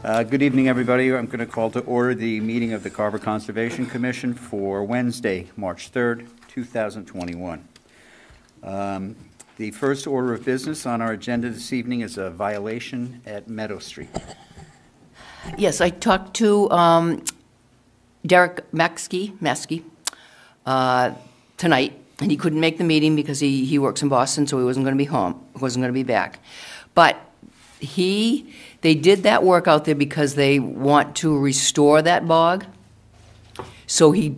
Good evening, everybody. I'm going to call to order the meeting of the Carver Conservation Commission for Wednesday, March 3rd, 2021. The first order of business on our agenda this evening is a violation at Meadow Street. Yes, I talked to Derek Maskey tonight, and he couldn't make the meeting because he works in Boston, so he wasn't going to be home, wasn't going to be back. But they did that work out there because they want to restore that bog. So he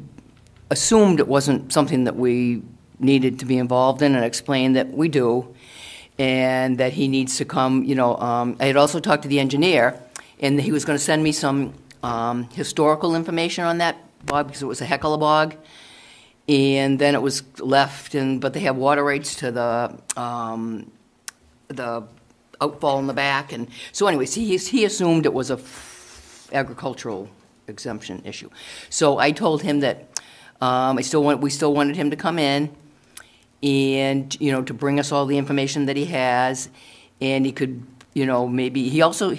assumed it wasn't something that we needed to be involved in, and explained that we do, and that he needs to come. I had also talked to the engineer, and he was going to send me some historical information on that bog because it was a heck of a bog. And then it was left, but they have water rights to the outfall in the back, and so anyways, he assumed it was a agricultural exemption issue. So I told him that we still wanted him to come in, and to bring us all the information that he has, and he could maybe he also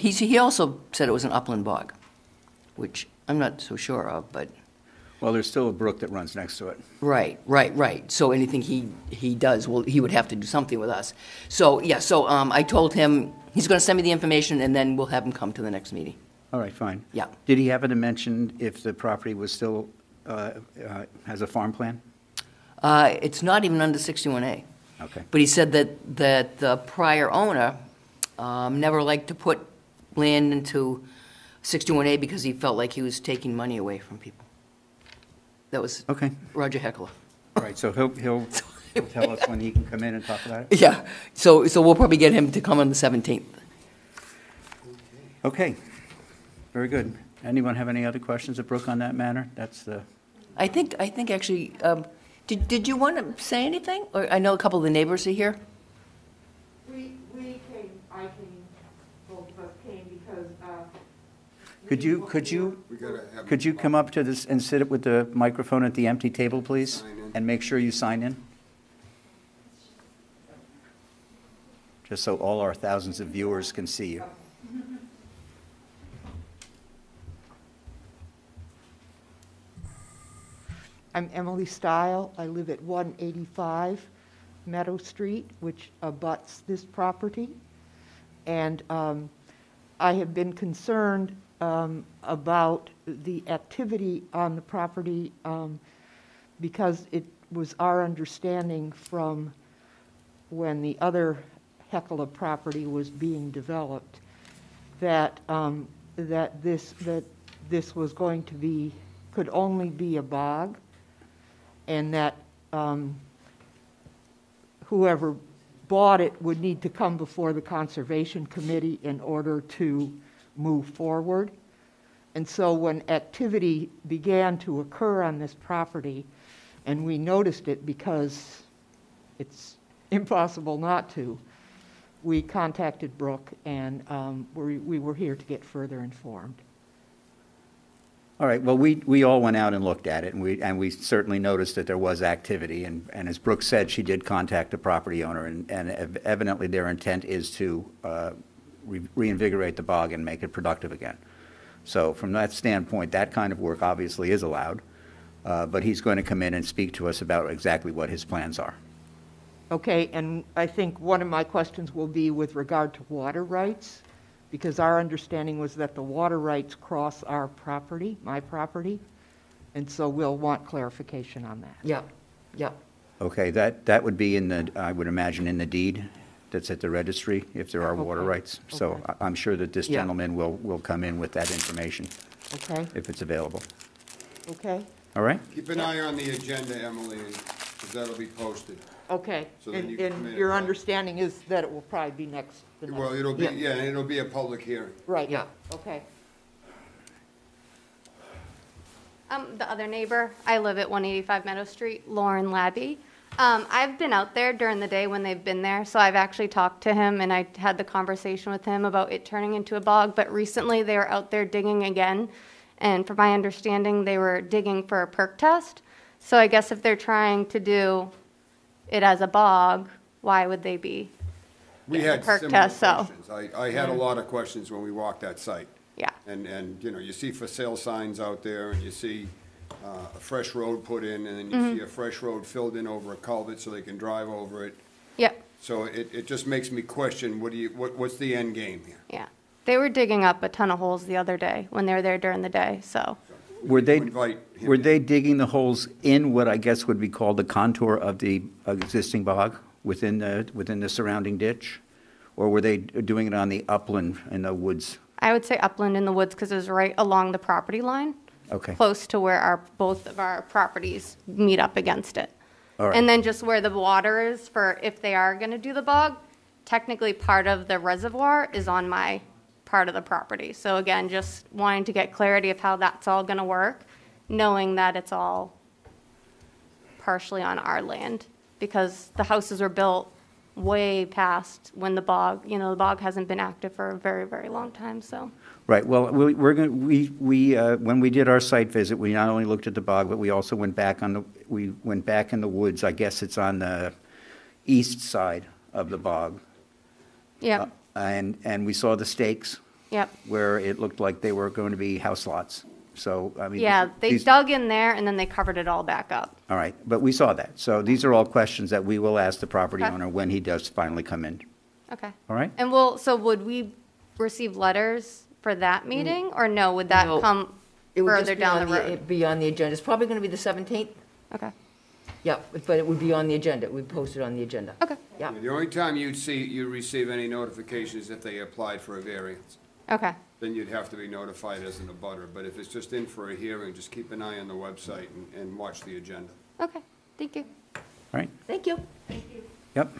said it was an upland bog, which I'm not so sure of, but. Well, there's still a brook that runs next to it. Right. So anything he does, well, he would have to do something with us. So, yeah, I told him he's going to send me the information, and then we'll have him come to the next meeting. All right, fine. Yeah. Did he happen to mention if the property was still, has a farm plan? It's not even under 61A. Okay. But he said that the prior owner never liked to put land into 61A because he felt like he was taking money away from people. That was okay. Roger Heckler. All right, so he'll tell us when he can come in and talk about it? Yeah, so we'll probably get him to come on the 17th. Okay, very good. Anyone have any other questions of Brooke on that matter? That's the... I think actually, did you want to say anything? Or I know a couple of the neighbors are here. We came, both of us came because... Could you come up to this and sit with the microphone at the empty table, please, and make sure you sign in? Just so all our thousands of viewers can see you. I'm Emily Stile. I live at 185 Meadow Street, which abuts this property. And I have been concerned about the activity on the property because it was our understanding from when the other Hecla property was being developed that this was going to be could only be a bog, and that whoever bought it would need to come before the Conservation Committee in order to move forward. And so when activity began to occur on this property, and we noticed it because it's impossible not to, we contacted Brooke, and we were here to get further informed. All right, well, we all went out and looked at it, and we certainly noticed that there was activity, and as Brooke said, she did contact the property owner, and evidently their intent is to reinvigorate the bog and make it productive again. So from that standpoint, that kind of work obviously is allowed, but he's going to come in and speak to us about exactly what his plans are. Okay, and I think one of my questions will be with regard to water rights, because our understanding was that the water rights cross our property, my property, and so we'll want clarification on that. Yeah. Okay, that would be in the, I would imagine, in the deed that's at the registry, if there are water rights. So okay. I'm sure that this gentleman will come in with that information. Okay. If it's available. Okay. All right? Keep an eye on the agenda, Emily, because that'll be posted. Okay. So then and your understanding is that it will probably be next. Well, it'll be, it'll be a public hearing. Right. Yeah. Okay. The other neighbor, I live at 185 Meadow Street, Lauren Labby. I've been out there during the day when they've been there, so I've actually talked to him and I had the conversation with him about it turning into a bog, but recently they were out there digging again, and from my understanding, they were digging for a perk test. So I guess if they're trying to do it as a bog, why would they be We had perk similar test? questions. I had a lot of questions when we walked that site. Yeah. And, you know, you see for sale signs out there, and you see a fresh road put in, and then you see a fresh road filled in over a culvert so they can drive over it. Yep, So it just makes me question, what's the end game here? yeah. They were digging up a ton of holes the other day when they were there during the day, so. Were they, Invite him were in. they digging the holes in what I guess would be called the contour of the existing bog within the surrounding ditch? Or were they doing it on the upland in the woods? I would say upland in the woods because it was right along the property line. Okay. Close to where both of our properties meet up against it. All right. And then just where the water is for if they are going to do the bog, technically part of the reservoir is on my part of the property. So again, just wanting to get clarity of how that's all going to work, knowing that it's all partially on our land because the houses were built way past when the bog, the bog hasn't been active for a very, very long time, so. Right, well, when we did our site visit, we not only looked at the bog, but we also went back in the woods. I guess it's on the east side of the bog. Yep, And we saw the stakes yep. where it looked like they were going to be house lots. So, I mean. Yeah, they these- dug in there and then they covered it all back up. All right, but we saw that. So these are all questions that we will ask the property Okay. owner when he does finally come in. Okay. All right? And so would we receive letters for that meeting or no? Would that No. come It would just further be down on the road? It'd be on the agenda. It's probably going to be the 17th. Okay, Yep, but it would be on the agenda. We posted on the agenda. okay, Yeah. The only time you receive any notification is if they applied for a variance. okay. Then you'd have to be notified as an abutter. But if it's just in for a hearing, just keep an eye on the website and watch the agenda. Okay, thank you. All right? Thank you. Yep.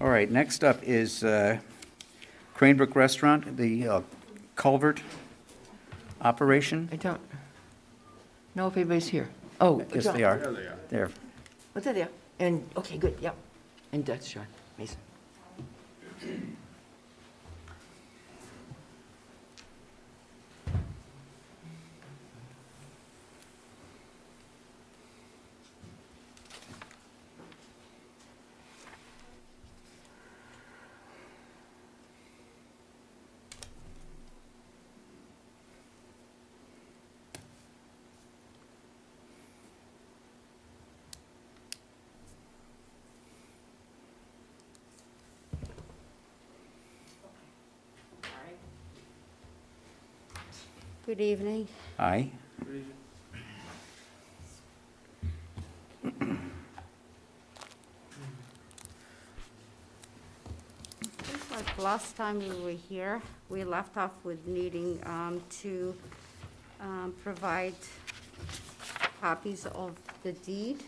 All right, next up is Cranebrook Restaurant, the culvert operation. I don't know if anybody's here. Oh, Yes, John. they are. There they are. There. What's that there? And, okay, good, yep. And that's Sean Mason. Good evening. Aye. Just like last time we were here, we left off with needing to provide copies of the deed.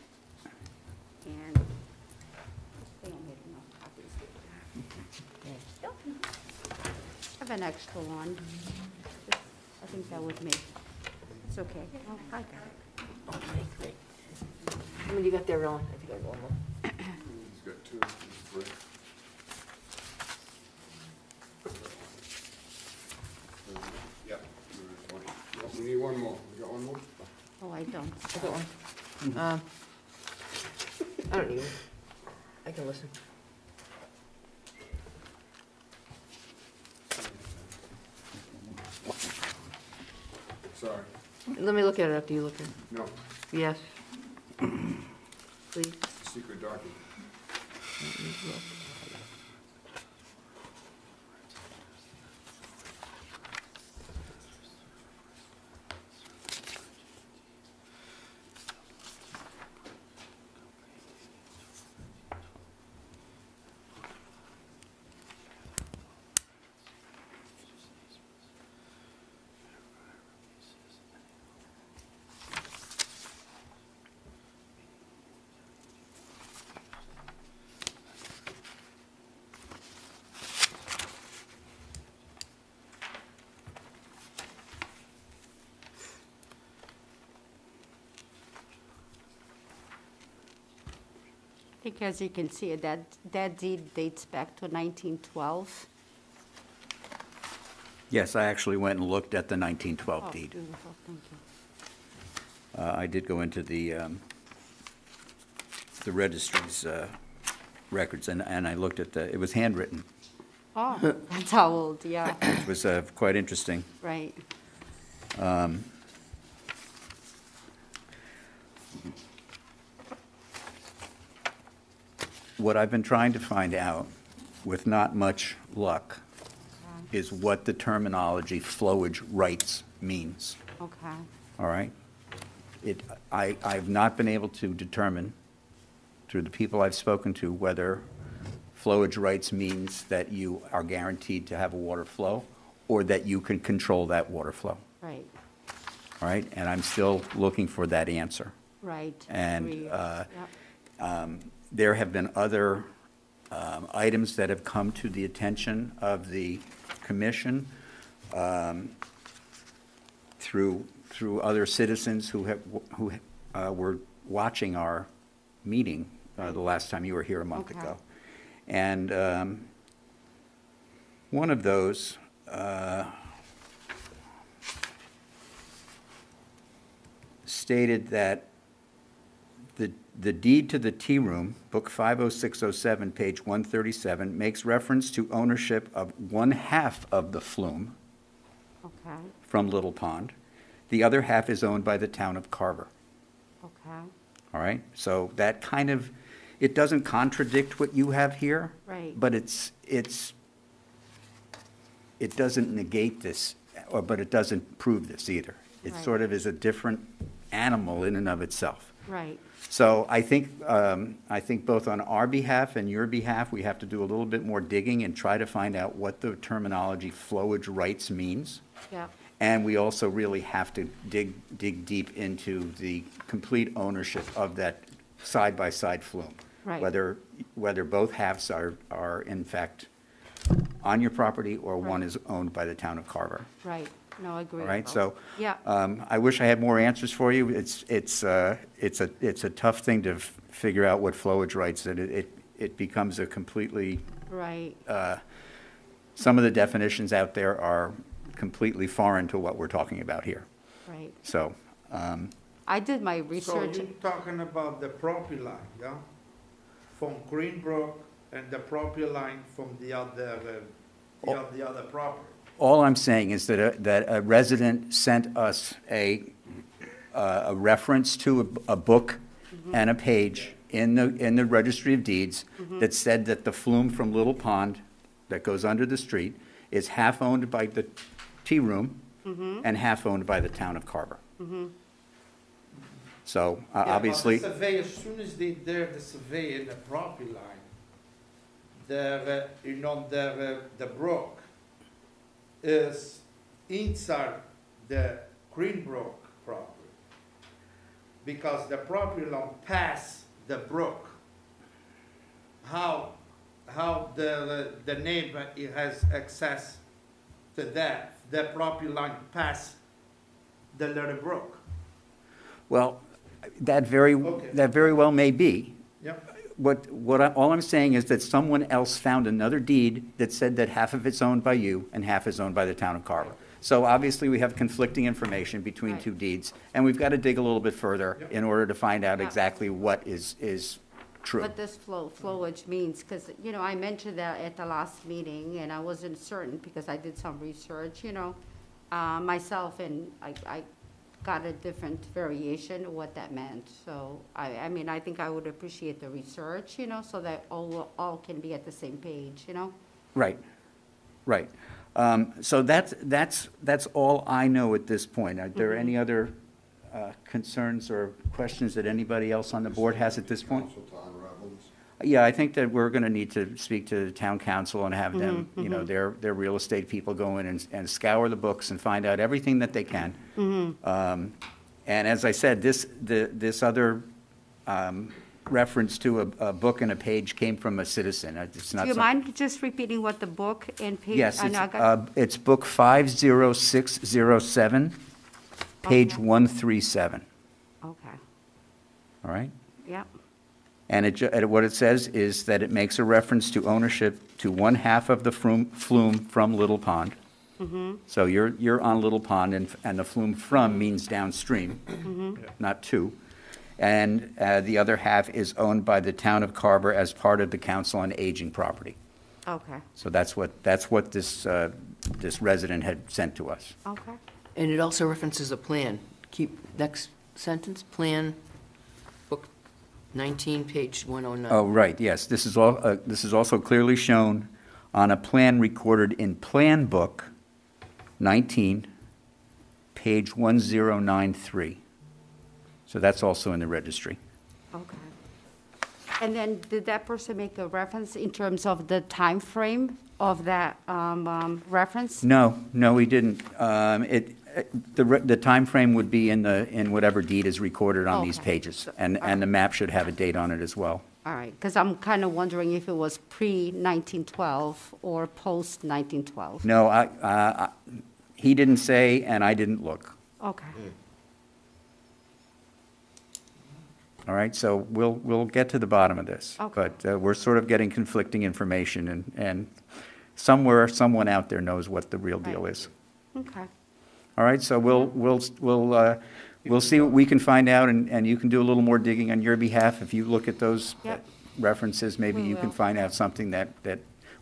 And they don't make enough copies. I have an extra one. I think that would make, it's okay. Oh, I got it. Okay, great. How many you got there, Ellen? I think I got one more. He's got two, three. Yeah. We need one more. We got one more? Oh, I don't. I got one. I don't need it. I can listen. Sorry. Let me look at it after you look at it. No, Yes. Please. it's a secret document. Let me look. I think as you can see, that deed dates back to 1912. Yes, I actually went and looked at the 1912 Oh, deed. beautiful, thank you. I did go into the registry's records, and I looked at it was handwritten. Oh, that's how old, yeah, It was quite interesting. right. What I've been trying to find out, with not much luck, is what the terminology flowage rights means, Okay, all right? I've not been able to determine, through the people I've spoken to, whether flowage rights means that you are guaranteed to have a water flow, or that you can control that water flow, right, all right? And I'm still looking for that answer. right. And, agree. Yep. There have been other items that have come to the attention of the commission through other citizens who were watching our meeting the last time you were here a month Okay. ago. And one of those stated that the deed to the tea room, Book 50607, page 137, makes reference to ownership of one half of the flume Okay, from Little Pond. The other half is owned by the town of Carver, okay, all right? So that kind of, it doesn't contradict what you have here. Right. But it doesn't negate this, but it doesn't prove this either. It Right. sort of is a different animal in and of itself. right, So I think both on our behalf and your behalf, we have to do a little bit more digging and try to find out what the terminology flowage rights means. yeah, And we also really have to dig deep into the complete ownership of that side-by-side flume. Right. Whether both halves are in fact on your property, or one Right. is owned by the town of Carver. right. No, I agree. All right, with so, Yeah, I wish I had more answers for you. It's a tough thing to figure out what flowage rights, and it becomes a completely, right, some of the definitions out there are completely foreign to what we're talking about here. right. So, I did my So research. you're talking about the property line, yeah? From Greenbrook and the property line from the other property. all I'm saying is that a resident sent us a reference to a book and a page in the Registry of Deeds that said that the flume from Little Pond that goes under the street is half owned by the tea room and half owned by the town of Carver. So, Yeah, but obviously, the survey, as soon as they did the survey in the property line, the brook is inside the Greenbrook property. Because the property line pass the brook. How the neighbor has access to that, the property line pass the little brook. well, that Okay. very well may be. Yep. All I'm saying is that someone else found another deed that said that half of it's owned by you and half is owned by the town of Carver. So obviously, we have conflicting information between Right. two deeds, and we've got to dig a little bit further Yep. in order to find out Yeah. exactly what is true. What this flowage means, because, I mentioned that at the last meeting, and I wasn't certain, because I did some research, myself, and I got a different variation of what that meant. So, I think I would appreciate the research, so that all can be at the same page, Right, right. So that's all I know at this point. Are there any other concerns or questions that anybody else on the board has at this point? Council Tom Robbins. Yeah, I think that we're going to need to speak to the town council and have them, their real estate people go in and scour the books and find out everything that they can. And as I said, this other reference to a book and a page came from a citizen. It's not Do you some- mind just repeating what the book and page? Yes, I know I got- it's book 50607, page Okay. 137, Okay, all right? yeah, And what it says is that it makes a reference to ownership to one half of the flume from Little Pond. So you're on Little Pond, and the flume from means downstream, not to. And the other half is owned by the town of Carver as part of the Council on Aging property. Okay, So that's what this resident had sent to us. okay. And it also references a plan. Keep, next sentence, plan, book 19, page 109. Oh, right, yes, this is also clearly shown on a plan recorded in Plan Book 19, page 1093. So that's also in the registry. Okay. And then did that person make a reference in terms of the time frame of that reference? No, he didn't. The timeframe would be in whatever deed is recorded on these Okay. pages, and the map should have a date on it as well. All right, because I'm kind of wondering if it was pre-1912 or post-1912. No, he didn't say, and I didn't look. Okay, All right, so we'll get to the bottom of this. Okay. But we're sort of getting conflicting information, and somewhere, someone out there knows what the real deal Right. is. okay. All right, so we'll see what we can find out, and you can do a little more digging on your behalf. If you look at those Yep. references, maybe We you can will. find out something that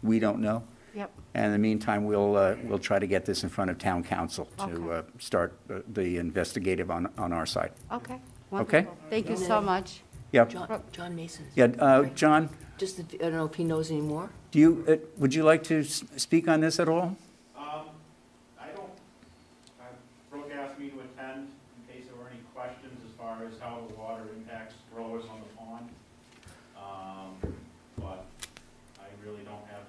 we don't know. Yep, And in the meantime, we'll try to get this in front of town council to Okay. start the investigative on our side. okay. Okay. Wonderful. Thank you so much. Yeah, John Mason. yeah, John, Just, I don't know if he knows any more? would you like to speak on this at all? I don't, Brooke asked me to attend in case there were any questions as far as how the water impacts growers on the pond. But I really don't have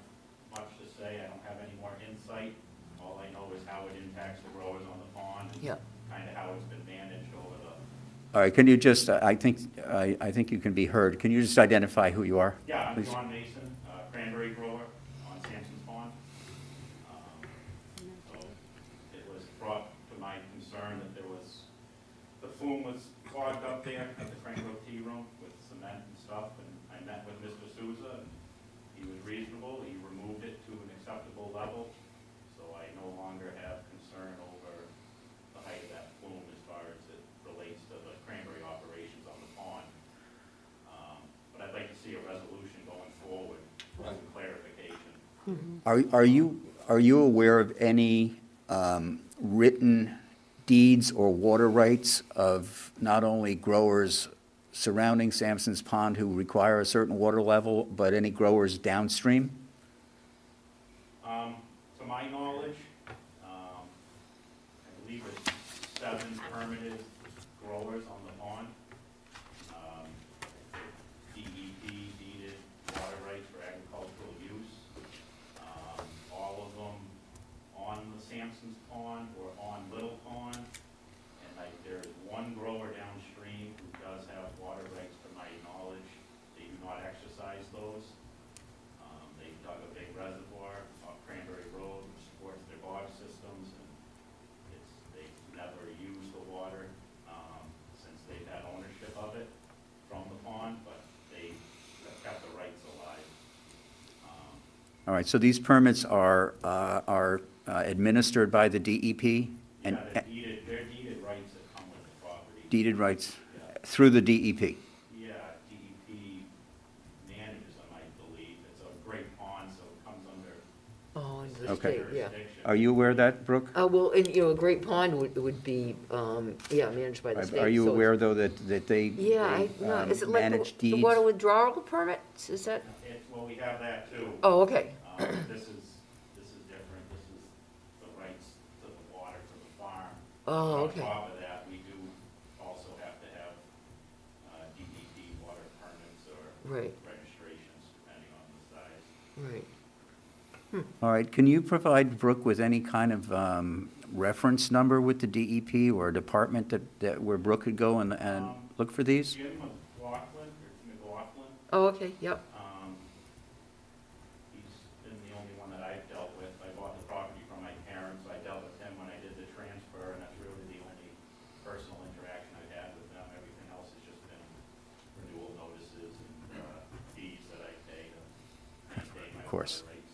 much to say. I don't have any more insight. All I know is how it impacts the growers on the pond and Yeah. kind of how it's been managed over the. All right, can you just, I think you can be heard. Can you just identify who you are? Yeah, I'm please? John Mason, cranberry grower on Sampson's Pond. So it was brought to my concern that the flume was clogged up there at the Cranberry tea room with cement and stuff, and I met with Mr. Souza, and he was reasonable, he removed it to an acceptable level, so I no longer have concern over the height of that flume as far as it relates to the cranberry operations on the pond. But I'd like to see a resolution going forward, with some clarification. Are you aware of any written deeds or water rights of not only growers surrounding Sampson's Pond who require a certain water level, but any growers downstream? To my knowledge, I believe it's 7 permitted growers on the pond. DEP deeded water rights for agricultural use. All of them on the Sampson's Pond or on Little Pond. And there's one grower downstream who does have water rights, to my knowledge. They do not exercise those. They dug a big reservoir off Cranberry Road, which supports their bog systems, and they've never used the water, since they've had ownership of it from the pond, but they have kept the rights alive. All right, so these permits are administered by the DEP? and Yeah, they're deeded rights that come with the property. Deeded rights Yeah. through the DEP? Yeah, DEP manages them, I believe. It's a great pond, so it comes under Oh, in the Okay. state, yeah. jurisdiction. Are you aware of that, Brooke? Well, and, a Great Pond would be, managed by the state. Are you so aware, though, that they Yeah, is it like manage the deeds? water withdrawal permits? Is that? Well, we have that too. Oh, okay. This is different. This is the rights to the water for the farm. Oh, okay. On top of that, we do also have to have DEP water permits or Right. registrations, depending on the size. Right. All right, can you provide Brooke with any kind of reference number with the DEP or a department where Brooke could go and look for these? Jim McLaughlin, Oh, okay, yep. he's been the only one that I've dealt with. I bought the property from my parents. I dealt with him when I did the transfer, and that's really the only personal interaction I've had with them. Everything else has just been renewal notices and fees that I pay to maintain my Of course. water rights.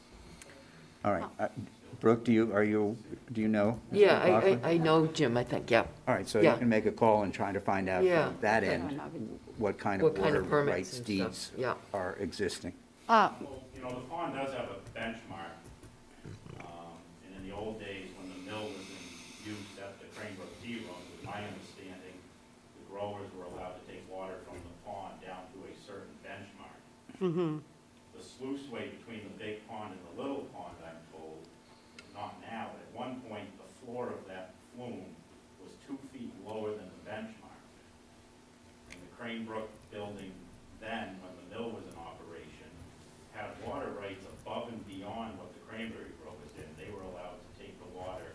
All right, Brooke, do you know? Mr. Yeah, McLaughlin? I know Jim, I think, yeah. All right, so you Yeah. can make a call and try to find out Yeah. from that end what kind of What kind water of permits rights and deeds stuff, yeah. are existing. Uh, Well, know, the pond does have a benchmark. And in the old days, when the mill was in use at the Cranberry Tea Room, it was my understanding, the growers were allowed to take water from the pond down to a certain benchmark. The sluiceway between the big pond and the little pond, I'm told, is not now, but at one point, the floor of that flume was 2 feet lower than the benchmark. And the Cranebrook building then, when the mill was in operation, had water rights above and beyond what the Cranberry Brook was in. They were allowed to take the water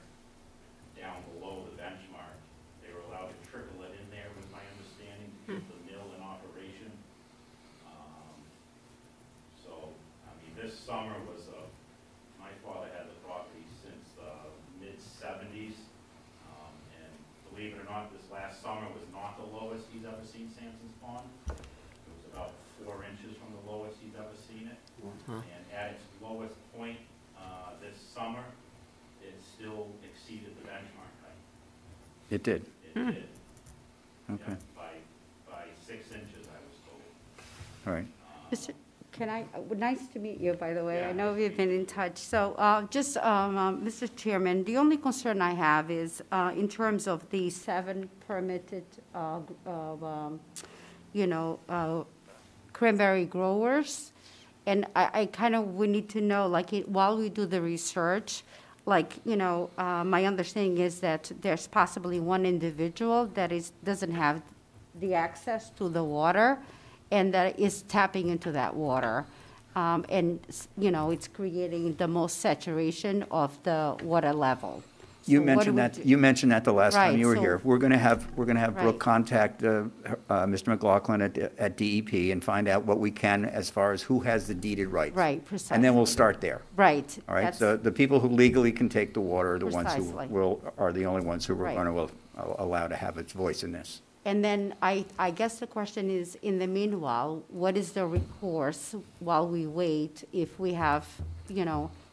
down below the benchmark. They were allowed to trickle it in there, was my understanding, to keep the mill in operation. So, I mean, this summer was, my father had the property since the mid-70s. And believe it or not, this last summer was not the lowest he's ever seen Sampson's Pond. It was about 4 inches from the lowest he's ever seen it. And at its lowest point this summer, it still exceeded the benchmark height. It did. It did. Okay. Yeah, by 6 inches, I was told. All right. Can I, nice to meet you, by the way. Yeah, I know nice to we've meet been in touch. So Mr. Chairman, the only concern I have is in terms of the 7 permitted, cranberry growers. And I kind of, we need to know, like, while we do the research, like, my understanding is that there's possibly one individual that doesn't have the access to the water and that is tapping into that water. And, it's creating the most saturation of the water level. You So what do mentioned we that, do? you mentioned that the last time Right, you were so- here. We're gonna have Brooke Right. contact Mr. McLaughlin at DEP and find out what we can as far as who has the deeded rights. Right, precisely. And then we'll start there. Right. All right, that's- so the people who legally can take the water are the ones who Precisely. are the only ones who we're Right. going to allow to have its voice in this. And then I guess the question is, in the meanwhile, what is the recourse while we wait if we have,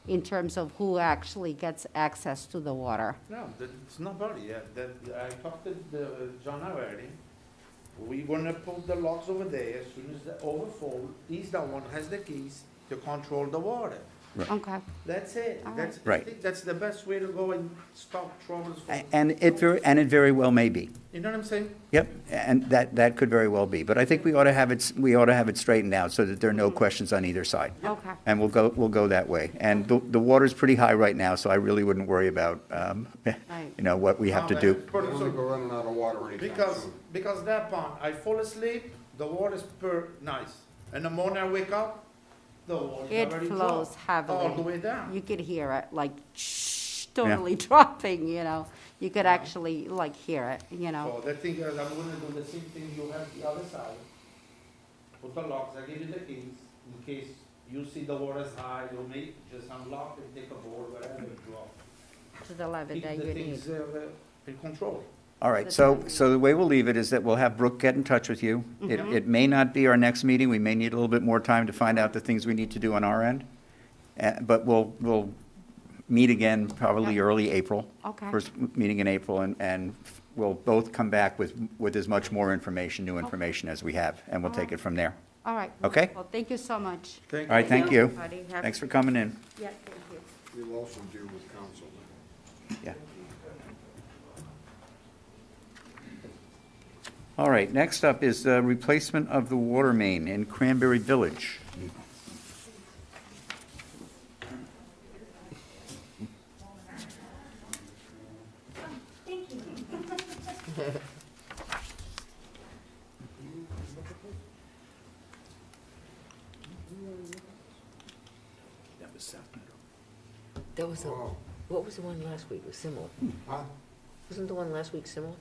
in terms of who actually gets access to the water? No, it's nobody. I talked to John already. We're gonna put the locks over there. As soon as they overflow, he's the one who has the keys to control the water. Okay, That's it. All That's, I Right. think that's the best way to go and stop troubles. And it very well may be. You know what I'm saying? Yep, and that could very well be. But I think we ought to have it straightened out so that there are no questions on either side. okay. And we'll go that way. And the water's pretty high right now, so I really wouldn't worry about, what we have to do. We're not gonna go running out of water anytime soon. Because that pond, I fall asleep, the water's nice. In the morning I wake up, the water's It already flows dropped heavily. all the way down. You could hear it, like, totally dropping, You could actually, like, hear it, So the thing is, I'm gonna do the same thing you have the other side. Put the locks, I give you the keys, in case you see the water's high, you may just unlock and take a board, whatever, and drop. to the level Keep that the you need. things in control. All right, so the way we'll leave it is that we'll have Brooke get in touch with you. It may not be our next meeting, we may need a little bit more time to find out the things we need to do on our end. But we'll meet again probably early April. Okay. First meeting in April, and we'll both come back with as much more information, new information as we have, and we'll take it from there. All right. Okay. Well, thank you so much. All right, thank you. Everybody have- Thanks for coming in. Yeah, thank you. We'll also deal with council. Yeah. All right, next up is the replacement of the water main in Cranberry Village. That was South Meadow. That was the, Wow. what was the one last week? It was similar. Huh? Wasn't the one last week similar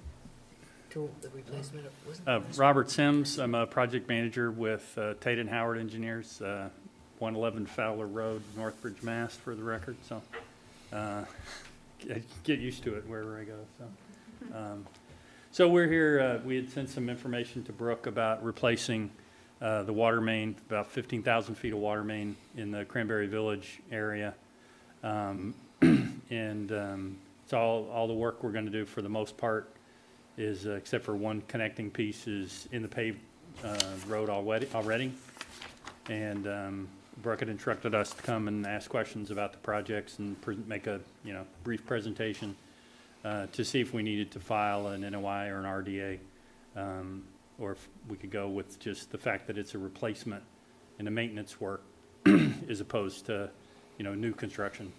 to the replacement of, wasn't it? Robert Sims, I'm a project manager with Tate and Howard Engineers, 111 Fowler Road, Northbridge, Mass, for the record, so get used to it wherever I go, so. So we're here, we had sent some information to Brooke about replacing the water main, about 15,000 feet of water main in the Cranberry Village area. It's all the work we're going to do for the most part is, except for one connecting piece, is in the paved road already. And Brooke had instructed us to come and ask questions about the projects and make a, brief presentation to see if we needed to file an NOI or an RDA, or if we could go with just the fact that it's a replacement and a maintenance work as opposed to, new construction.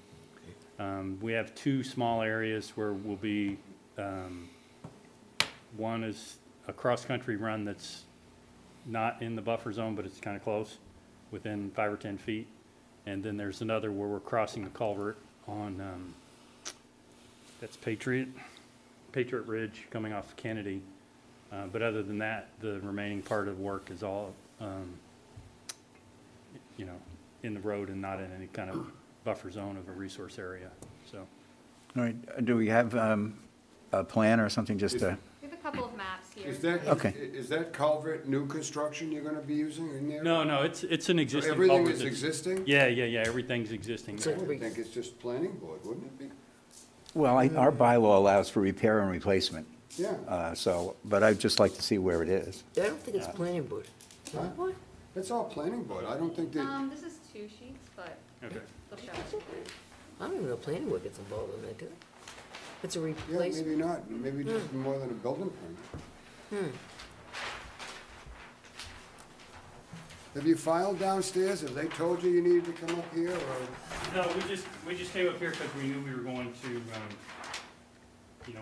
We have two small areas where we'll be, one is a cross-country run that's not in the buffer zone, but it's kind of close, within 5 or 10 feet. And then there's another where we're crossing the culvert on, that's Patriot Ridge coming off Kennedy. But other than that, the remaining part of the work is all, in the road and not in any kind of buffer zone of a resource area, so. All right, do we have a plan or something just to? We have a couple of maps here. Okay. Is that culvert new construction you're gonna be using in there? No, it's an So existing everything culvert is that's- existing? Yeah, everything's existing. I would think it's just planning board, wouldn't it be? Well, our bylaw allows for repair and replacement, Yeah. but I'd just like to see where it is. I don't think it's planning board. Huh? What? It's all planning board, I don't think that, This is 2 sheets, but Okay. they'll show it. I don't even know planning board gets involved in that, do they? It's a yeah, replacement. maybe not, maybe just more than a building permit. Have you filed downstairs? Have they told you you needed to come up here, or? No, we just came up here because we knew we were going to,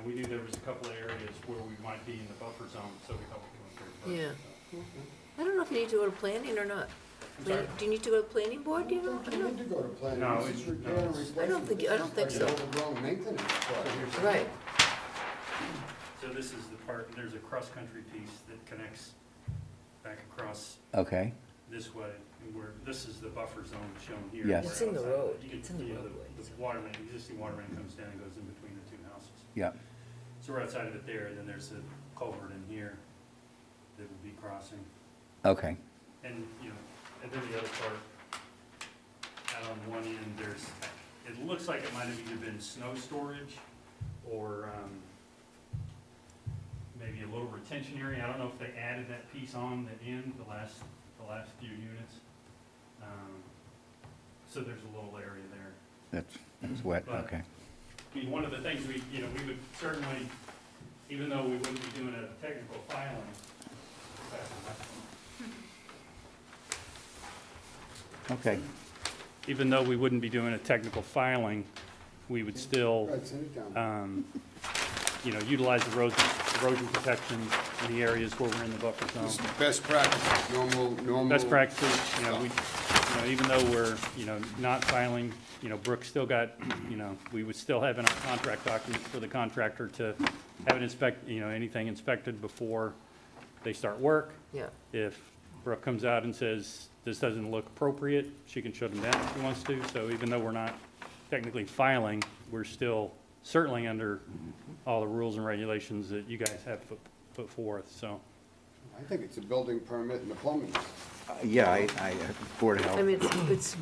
we knew there was a couple of areas where we might be in the buffer zone, so we thought we'd go up here first. Yeah. I don't know if you need to go to planning or not. sorry? Do you need to go to planning board, do you know? I don't need to go to planning. No, It's it's- repair and no. replacement. I don't think It's so. like an overgrown maintenance project. Right. So this is the part, there's a cross-country piece that connects back across Okay, this way, and where, this is the buffer zone shown here. Yes. where It's in the outside- road. You can It's in the see roadway, the so. water main, existing water main comes down and goes in between the two houses. yeah, So we're outside of it there, and then there's a culvert in here that will be crossing. okay, And, and then the other part, out on one end, it looks like it might have either been snow storage or, maybe a little retention area. I don't know if they added that piece on the end, the last few units. So there's a little area there. that's wet, But- okay. I mean, one of the things we would certainly, even though we wouldn't be doing a technical filing, Okay, even though we wouldn't be doing a technical filing, we would still, Right, send it down. utilize erosion protection in the areas where we're in the buffer This is zone. best practices, normal. Best practices, even though we're, not filing, Brooke's still got, we would still have in our contract documents for the contractor to have it anything inspected before they start work. Yeah. If Brooke comes out and says, this doesn't look appropriate, she can shut them down if she wants to. So even though we're not technically filing, we're still certainly under all the rules and regulations that you guys have put forth, so. I think it's a building permit and a plumbing. yeah, I, Board of I Health, mean, it's,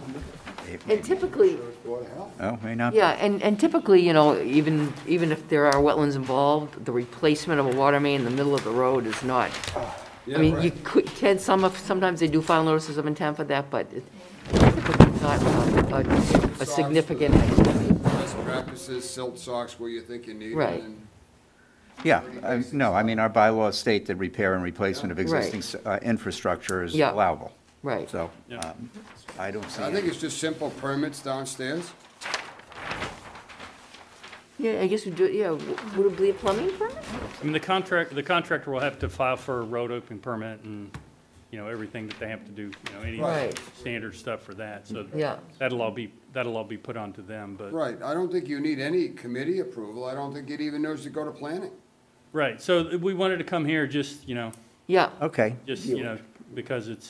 it may- and typically, Board of Health. oh, may not, yeah, and typically, even if there are wetlands involved, the replacement of a water main in the middle of the road is not, Yeah, I mean, you right. can, sometimes they do file notices of intent for that, but it's typically not a significant. Best practices, silt socks where you think you need it. Right. and- yeah, no, I mean, our bylaws state that repair and replacement of Right. existing infrastructure is Yeah. allowable. Right. So, Yeah. I don't see. I think it's just simple permits downstairs. Yeah, I guess we do, yeah, would it be a plumbing permit? I mean, the contractor will have to file for a road opening permit and, everything that they have to do, any Right. standard stuff for that. So Yeah. that'll all be put onto them, but. Right, I don't think you need any committee approval, I don't think it even knows to go to planning. Right, so we wanted to come here just, Yeah, Okay, because it's,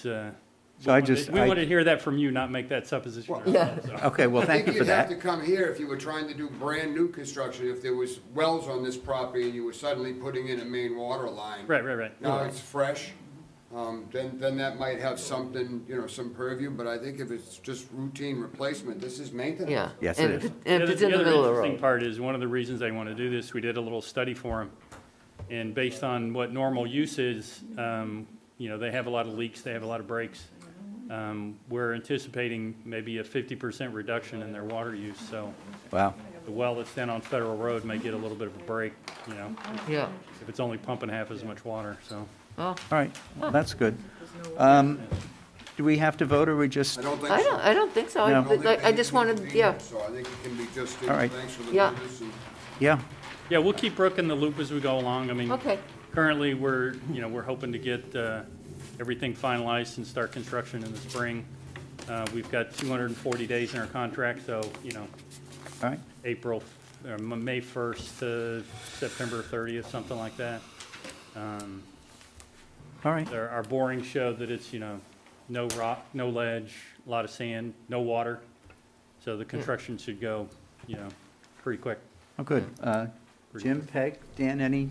So I just- we I- wanted to hear that from you, not make that supposition. Well- Yeah. ourselves, so. okay, well, thank you for I think you'd have that. to come here if you were trying to do brand-new construction, if there was wells on this property and you were suddenly putting in a main water line. Right. Now it's fresh, then that might have something, some purview, but I think if it's just routine replacement, this is maintenance. yeah. Yes, And it if is. And if it's in the middle of the other interesting road. part is, one of the reasons they want to do this, we did a little study for them. And based on what normal use is, they have a lot of leaks, they have a lot of breaks. We're anticipating maybe a 50% reduction in their water use, so Wow. the well that's down on Federal Road may get a little bit of a break, you know, Yeah. if it's only pumping half as much water, so. Oh, All right, well, that's good. Do we have to vote, or we just? I don't think so. I don't think so. No. I don't think I just anything wanted, yeah. convenient, So I think it can be just, All right. thanks for the Yeah. notice and. Yeah, Yeah, we'll keep Brooke in the loop as we go along. I mean, Okay. currently, we're hoping to get everything finalized and start construction in the spring. We've got 240 days in our contract, so, all right. May 1st to September 30th, something like that. All right, Our boring showed that it's, no rock, no ledge, a lot of sand, no water. So the construction should go, pretty quick. oh, good. Jim, Peg, Dan, any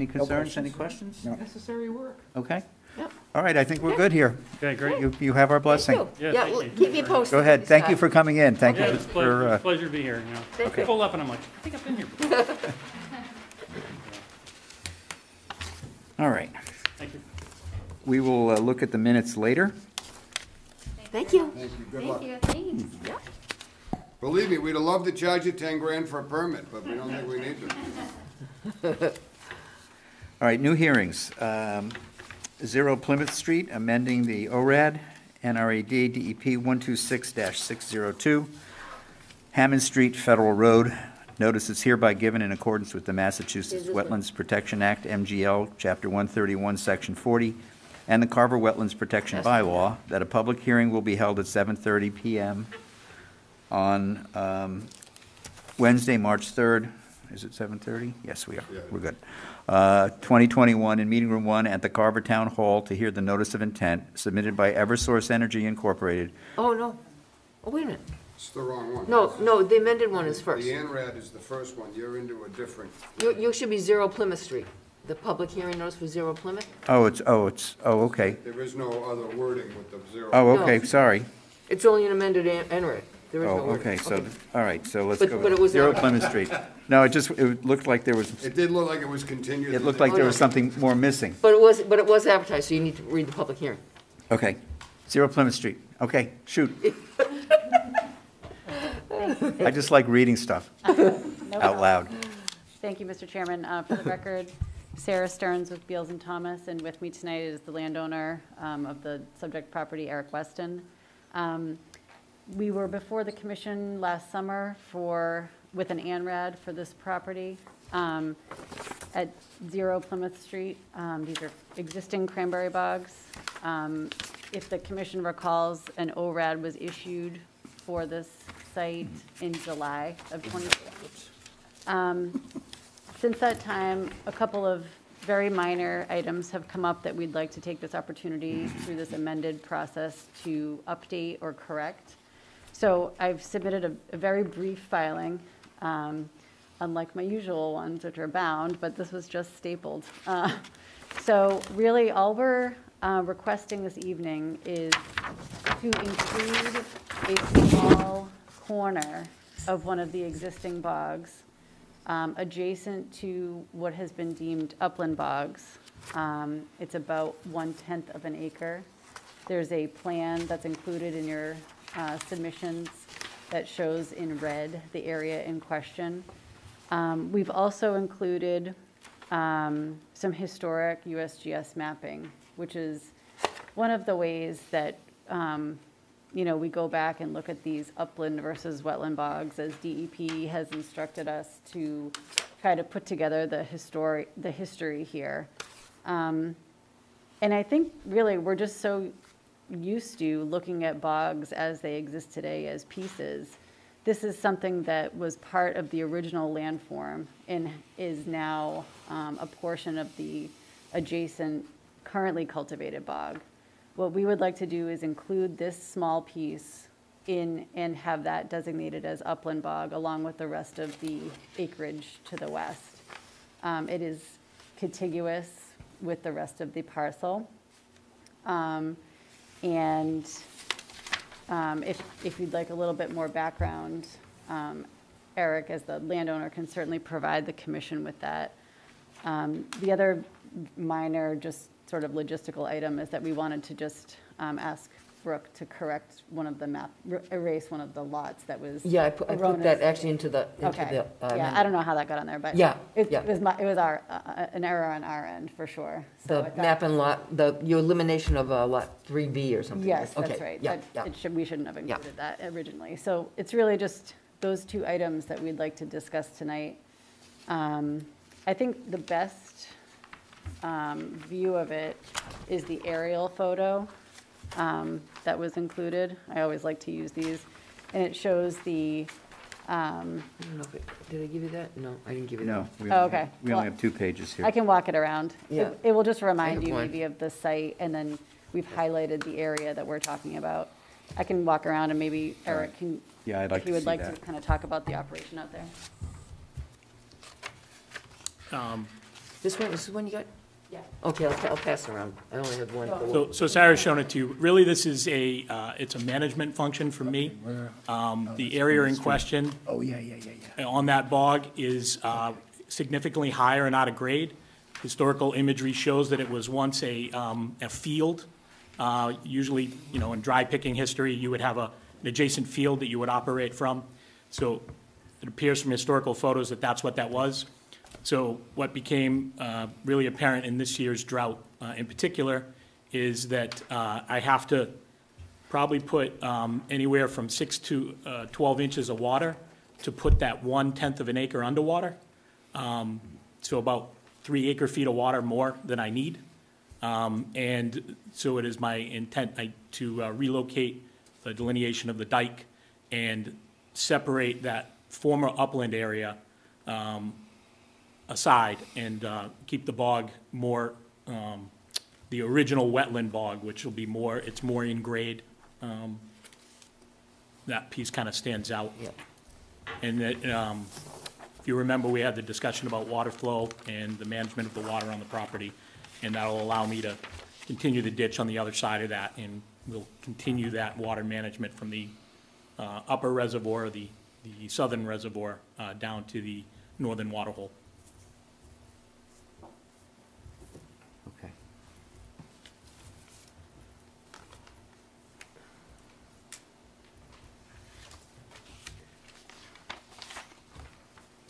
concerns, any questions? Necessary work. Okay. Yep. All right, I think we're good here. Okay, great. You have our blessing. Thank you. Yeah, Yeah, thank well, you. keep me posted. Go ahead, thank you for coming in, thank you Yeah, it's a for, pleasure, pleasure to be here, Thank you. I pull up and I'm like, I think I've been here before. all right. Thank you. We will look at the minutes later. Thank you. Thank you, good luck. Thanks. Yeah. Believe me, we'd have loved to charge you 10 grand for a permit, but we don't think we need to. All right, new hearings. 0 Plymouth Street, amending the ORAD, NRAD DEP 126-602. Hammond Street, Federal Road. Notice is hereby given in accordance with the Massachusetts Wetlands Protection Act, MGL, Chapter 131, Section 40, and the Carver Wetlands Protection Bylaw, that a public hearing will be held at 7:30 PM on Wednesday, March 3rd. Is it 7:30? Yes, we are. Yeah. We're good. 2021 in Meeting Room 1 at the Carver Town Hall to hear the notice of intent submitted by Eversource Energy Incorporated. Oh, no. Oh, wait a minute. It's the wrong one. No, the amended one is first. The ANRAD is the first one, you're into a different. You should be 0 Plymouth Street. The public hearing notice for 0 Plymouth? Oh, okay. There is no other wording with the zero. Oh, okay, No. sorry. It's only an amended NRED. There is Oh, no wording. okay, so, all right, so let's But- go. but it was 0 not- Plymouth Street. No, it looked like there was, It did look like it was continued. it looked like there was something more missing. But it was advertised, so you need to read the public hearing. Okay, 0 Plymouth Street. Okay, shoot. I just like reading stuff out loud. Thank you, Mr. Chairman. For the record, Sarah Stearns with Beals and Thomas, and with me tonight is the landowner of the subject property, Eric Weston. We were before the commission last summer with an ANRAD for this property at 0 Plymouth Street. These are existing cranberry bogs. If the commission recalls, an ORAD was issued for this site in July of 2020. Since that time, a couple of very minor items have come up that we'd like to take this opportunity through this amended process to update or correct. So I've submitted a very brief filing, unlike my usual ones, which are bound, but this was just stapled. So really, all we're requesting this evening is to include a small corner of one of the existing bogs adjacent to what has been deemed upland bogs. It's about 1/10 of an acre. There's a plan that's included in your submissions that shows in red the area in question. We've also included some historic USGS mapping, which is one of the ways that we go back and look at these upland versus wetland bogs, as DEP has instructed us to try to put together the history here. And I think really we're just so used to looking at bogs as they exist today as pieces. This is something that was part of the original landform and is now a portion of the adjacent currently cultivated bog. What we would like to do is include this small piece in and have that designated as upland bog along with the rest of the acreage to the west. It is contiguous with the rest of the parcel. And if you'd like a little bit more background, Eric, as the landowner, can certainly provide the commission with that. The other minor, just sort of logistical item is that we wanted to just ask Brooke to correct one of the erase one of the lots that was Yeah, I put that erroneous. actually into the, Okay, yeah, I don't know how that got on there, but. Yeah, It yeah. was an error on our end, for sure. So the I thought- map and lot, your elimination of lot 3B or something. Yes, Okay, that's right. Yeah, That- yeah. we shouldn't have included that originally. So it's really just those two items that we'd like to discuss tonight. I think the best view of it is the aerial photo that was included. I always like to use these. And it shows the, I don't know if did I give you that? No, I didn't give you that. No, we Oh, only okay. have, we only Well, have 2 pages here. I can walk it around. Yeah. It will just I remind have you one. maybe of the site, and then we've highlighted the area that we're talking about. I can walk around and maybe Eric can. Yeah, I'd like If he to would see like that. to kind of talk about the operation out there. This is one you got? Yeah. Okay, I'll pass it around. I only have one. So Sarah's shown it to you. Really, this is it's a management function for me. The area in question Oh, yeah. on that bog is significantly higher and out of grade. Historical imagery shows that it was once a field. Usually, in dry picking history, you would have an adjacent field that you would operate from. So it appears from historical photos that that's what that was. So what became really apparent in this year's drought in particular is that I have to probably put anywhere from 6 to 12 inches of water to put that 1/10 of an acre underwater. So about 3 acre-feet of water more than I need. And so it is my intent to relocate the delineation of the dike and separate that former upland area aside and keep the bog more, the original wetland bog, which will be it's more in grade. That piece kind of stands out. Yeah. And that, if you remember, we had the discussion about water flow and the management of the water on the property, and that'll allow me to continue the ditch on the other side of that, and we'll continue that water management from the upper reservoir, the southern reservoir, down to the northern water hole. Okay.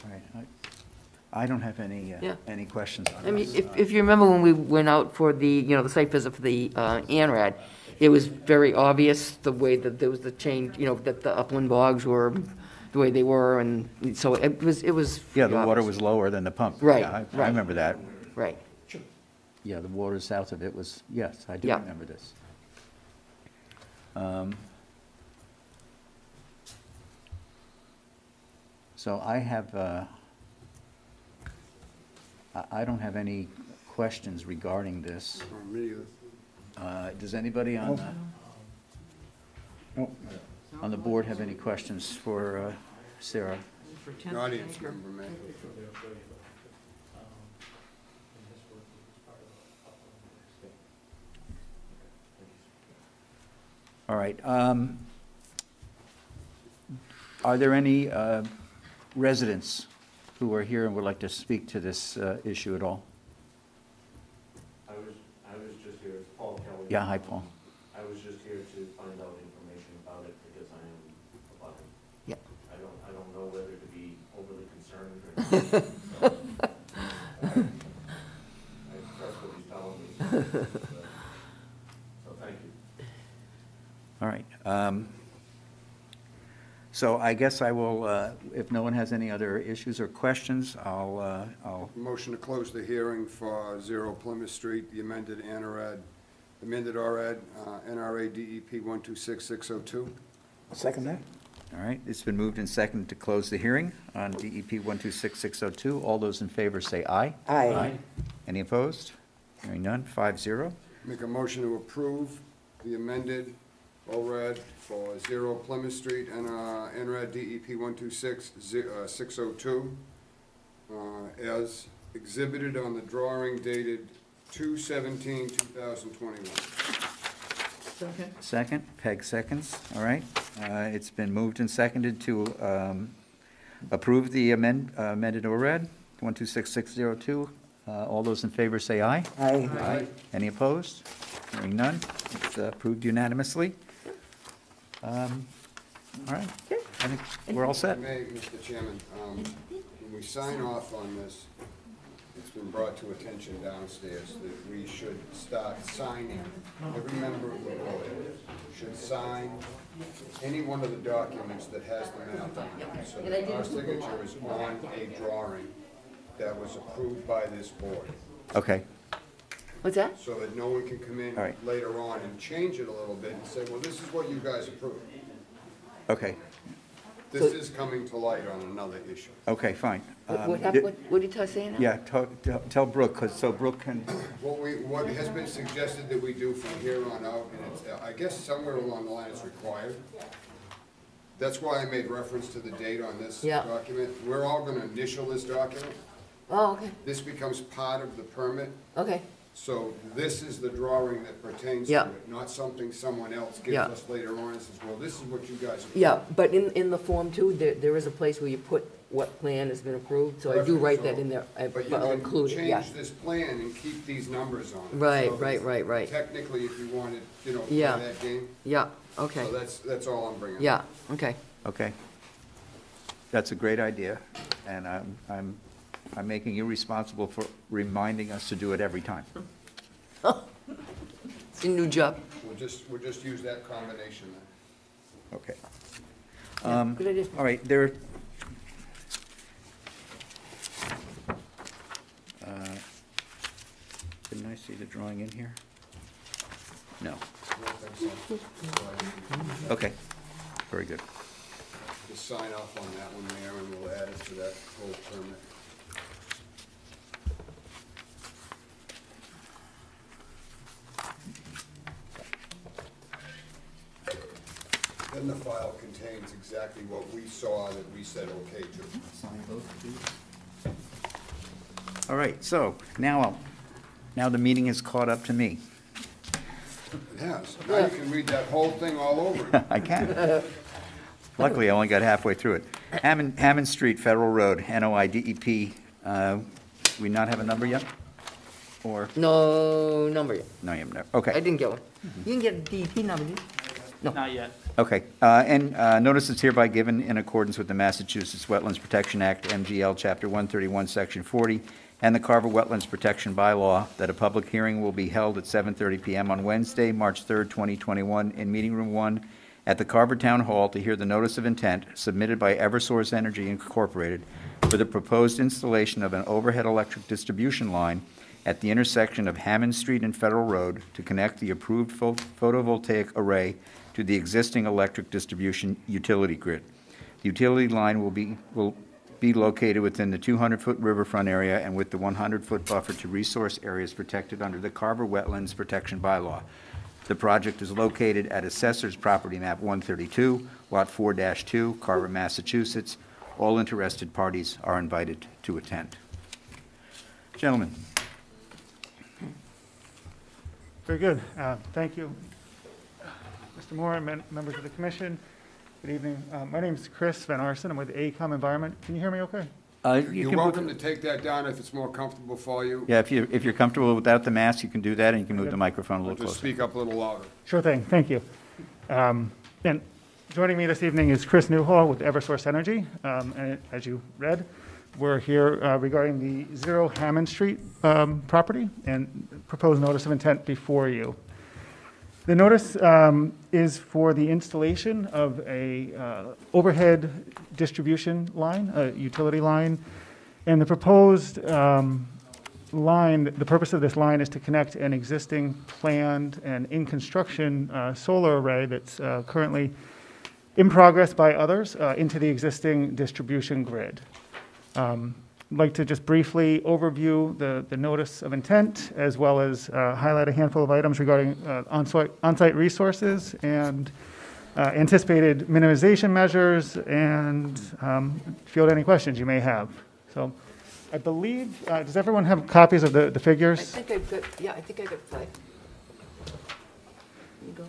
All right. I don't have any, Yeah. any questions on I mean, this. if you remember when we went out for the, the site visit for the ANRAD, it was very obvious the way that there was the change, that the upland bogs were the way they were, and so it was. Yeah, the water was lower than the pump. Right, Yeah, I right. remember that. Right. Yeah, the water south of it was, yes, I do Yeah. remember this. So I have, I don't have any questions regarding this. Does anybody on the board have any questions for Sarah? The audience member, may. All right. Are there any residents who are here and would like to speak to this issue at all? I was just here, it's Paul Kelly. Yeah, hi, Paul. I was just here to find out information about it because I am a butter. Yeah. I don't know whether to be overly concerned or not. I trust what he's telling me. So thank you. All right. So I guess I will, if no one has any other issues or questions, I'll, Motion to close the hearing for 0 Plymouth Street, the amended ORAD, NRA DEP 126602. second that. All right, it's been moved and seconded to close the hearing on DEP 126602. All those in favor say aye. Aye. Any opposed? Hearing none, 5-0. Make a motion to approve the amended ORAD for 0 Plymouth Street and NRAD DEP 126602 as exhibited on the drawing dated 2/17/2021. Second, Peg seconds, all right. It's been moved and seconded to approve the amended ORAD 126602. All those in favor say aye. Aye. Any opposed? Hearing none, it's approved unanimously. All right, I think we're all set. May, Mr. Chairman, when we sign off on this, it's been brought to attention downstairs that we should start signing, every member of the board should sign any one of the documents that has the map on it. So that our signature is on a drawing that was approved by this board, Okay, What's that? so that no one can come in All right. later on and change it a little bit and say, well, this is what you guys approved. okay, This is coming to light on another issue. okay, fine. What happened, what did you say now? Yeah, tell Brooke, 'cause so Brooke can, What has been suggested that we do from here on out, and it's, I guess somewhere along the line it's required. That's why I made reference to the date on this Yeah. document. We're all gonna initial this document. Oh, okay, This becomes part of the permit, okay. so this is the drawing that pertains to Yeah. it, not something someone else gives Yeah. us later on and says, well, this is what you guys approved. Yeah, but in the form too, there is a place where you put what plan has been approved, so I do write that in there. But you I'll can include it, yeah. change this plan and keep these numbers on it. Right, So right. Technically, if you wanted, you know, play Yeah. that game. Yeah, okay, So that's all I'm bringing up. yeah, okay. okay. That's a great idea, and I'm making you responsible for reminding us to do it every time. It's a new job. We'll just use that combination then. Okay. Yeah, good idea. All right, didn't I see the drawing in here? No. I don't think so. Okay, very good. Just sign off on that one there, and we'll add it to that whole permit. Then the file contains exactly what we saw that we said okay to. All right, so now the meeting is caught up to me. It has. Now you can read that whole thing all over again. I can. Luckily, I only got halfway through it. Hammond Street, Federal Road, NOI DEP. We not have a number yet? Or, No number yet. no, you haven't, I okay. didn't get one. You can get a DEP number, did you? Not yet. Okay, and notice is hereby given in accordance with the Massachusetts Wetlands Protection Act, MGL Chapter 131, Section 40, and the Carver Wetlands Protection Bylaw, that a public hearing will be held at 7:30 PM on Wednesday, March 3rd, 2021, in Meeting Room 1 at the Carver Town Hall to hear the notice of intent submitted by Eversource Energy Incorporated for the proposed installation of an overhead electric distribution line at the intersection of Hammond Street and Federal Road to connect the approved photovoltaic array to the existing electric distribution utility grid. The utility line will be located within the 200-foot riverfront area and with the 100-foot buffer to resource areas protected under the Carver Wetlands Protection Bylaw. The project is located at Assessor's Property Map 132, Lot 4-2, Carver, Massachusetts. All interested parties are invited to attend. Gentlemen. Very good. Thank you, Mr. Moore and members of the commission. Good evening. My name is Chris Van Arsen. I'm with AECOM Environment. Can you hear me okay? You're welcome to take that down if it's more comfortable for you. Yeah, if you're comfortable without the mask, you can do that, and you can move the microphone a Or little just closer. speak up a little louder. Sure thing. Thank you. And joining me this evening is Chris Newhall with Eversource Energy. And as you read, we're here regarding the 0 Hammond Street property and proposed notice of intent before you. The notice is for the installation of a overhead distribution line, a utility line, and the proposed line, the purpose of this line is to connect an existing planned and in construction solar array that's currently in progress by others into the existing distribution grid. I'd like to just briefly overview the notice of intent, as well as highlight a handful of items regarding on-site resources and anticipated minimization measures, and field any questions you may have. So I believe, does everyone have copies of the figures? I think I got 5. Here you go.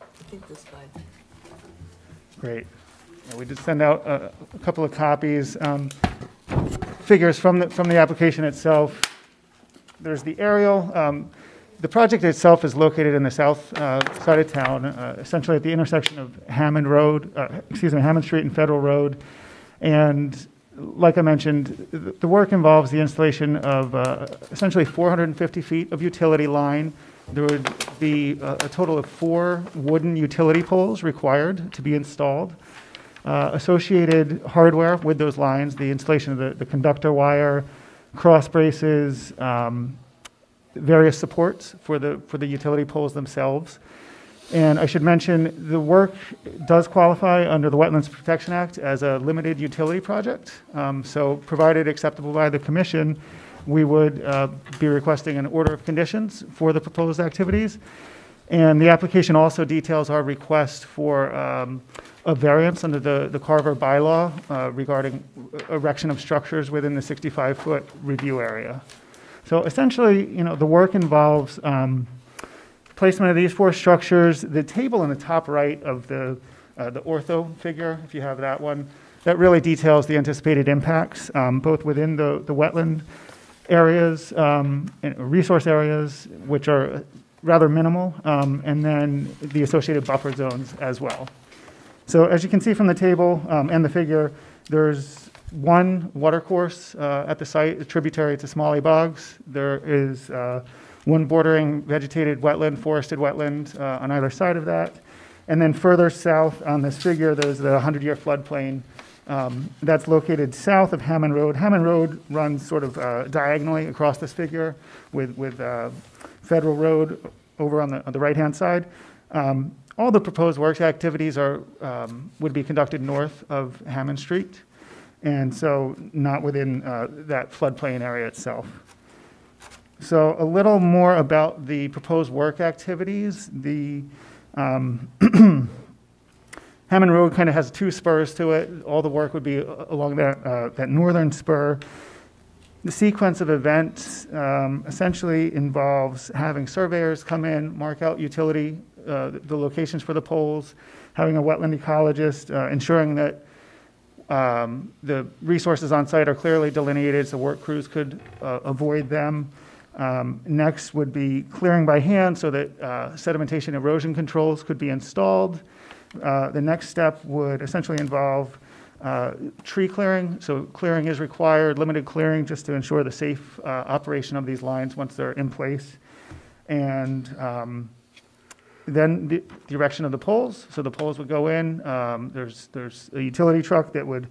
I think there's 5. Great. We did send out a couple of copies. figures from the application itself. There's the aerial. The project itself is located in the south side of town, essentially at the intersection of Hammond Street and Federal Road. And like I mentioned, the work involves the installation of essentially 450 feet of utility line. There would be a total of 4 wooden utility poles required to be installed. Associated hardware with those lines, the installation of the conductor wire, cross braces, various supports for the utility poles themselves. And I should mention, the work does qualify under the Wetlands Protection Act as a limited utility project. So provided acceptable by the commission, we would be requesting an order of conditions for the proposed activities. And the application also details our request for a variance under the Carver bylaw regarding erection of structures within the 65-foot review area. So essentially, the work involves placement of these 4 structures. The table in the top right of the ortho figure, if you have that one, that really details the anticipated impacts, both within the wetland areas, and resource areas, which are rather minimal, and then the associated buffer zones as well. So as you can see from the table and the figure, there's 1 watercourse at the site, a tributary to Smalley Bogs. There is 1 bordering vegetated wetland, forested wetland on either side of that. And then further south on this figure, there's the 100-year floodplain that's located south of Hammond Road. Hammond Road runs sort of diagonally across this figure with Federal Road over on the right-hand side. All the proposed work activities would be conducted north of Hammond Street, and so not within that floodplain area itself. So a little more about the proposed work activities. The Hammond Road kind of has 2 spurs to it. All the work would be along that northern spur. The sequence of events essentially involves having surveyors come in, mark out utility, the locations for the poles, having a wetland ecologist, ensuring that the resources on site are clearly delineated so work crews could avoid them. Next would be clearing by hand so that sedimentation erosion controls could be installed. The next step would essentially involve tree clearing. So clearing is required, limited clearing just to ensure the safe operation of these lines once they're in place. And then the erection of the poles. So the poles would go in. There's a utility truck that would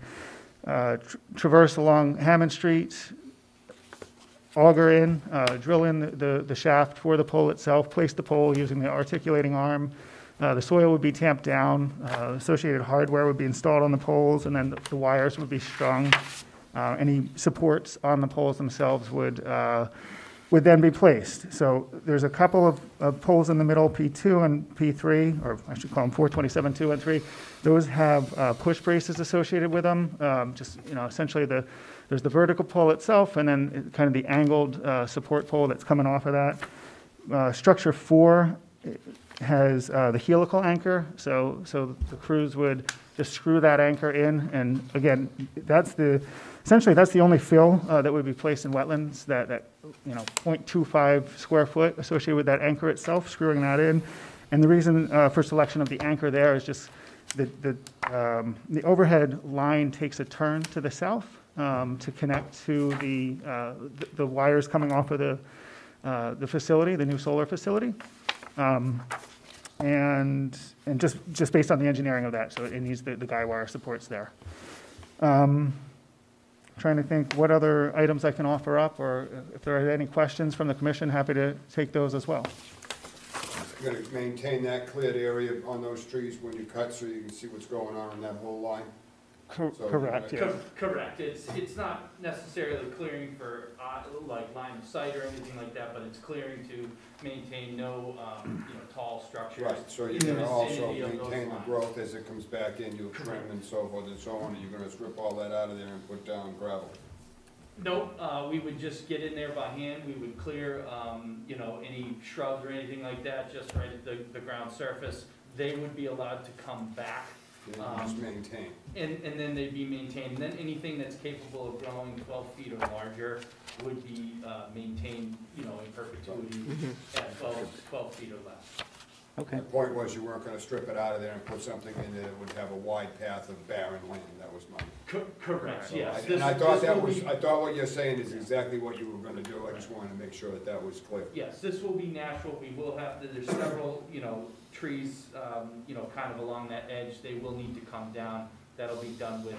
traverse along Hammond Street, auger in, drill in the shaft for the pole itself, place the pole using the articulating arm. The soil would be tamped down, associated hardware would be installed on the poles, and then the wires would be strung. Any supports on the poles themselves would then be placed. So there's a couple of poles in the middle, P2 and P3, or I should call them 427, 2 and 3. Those have push braces associated with them. Essentially there's the vertical pole itself, and then kind of the angled support pole that's coming off of that. Structure 4 has the helical anchor, so the crews would just screw that anchor in, and again, essentially that's the only fill that would be placed in wetlands, that 0.25 square foot associated with that anchor itself, screwing that in. And the reason for selection of the anchor there is just the overhead line takes a turn to the south to connect to the wires coming off of the facility, the new solar facility. And just based on the engineering of that, so it needs the guy wire supports there. Trying to think what other items I can offer up, or if there are any questions from the commission, happy to take those as well. You're going to maintain that cleared area on those trees when you cut, so you can see what's going on in that whole line? Correct, yeah. Correct. It's not necessarily clearing for like line of sight or anything like that, but it's clearing to maintain no tall structures. Right, so you're going to also maintain the growth as it comes back in, you'll trim and so forth and so on, and you're going to strip all that out of there and put down gravel? Nope, we would just get in there by hand. We would clear, any shrubs or anything like that, just right at the ground surface. They would be allowed to come back Just maintain. And then they'd be maintained. And then anything that's capable of growing 12 feet or larger would be maintained, you know, in perpetuity at 12 feet or less. Okay. The point was you weren't gonna strip it out of there and put something in there that would have a wide path of barren land, that was my. Correct, So yes. And I thought This that will was, be- I thought what you're saying is exactly what you were gonna do, I just wanted to make sure that that was clear. Yes, this will be natural. We will have, there's several, you know, trees, you know, kind of along that edge. They will need to come down. That'll be done with,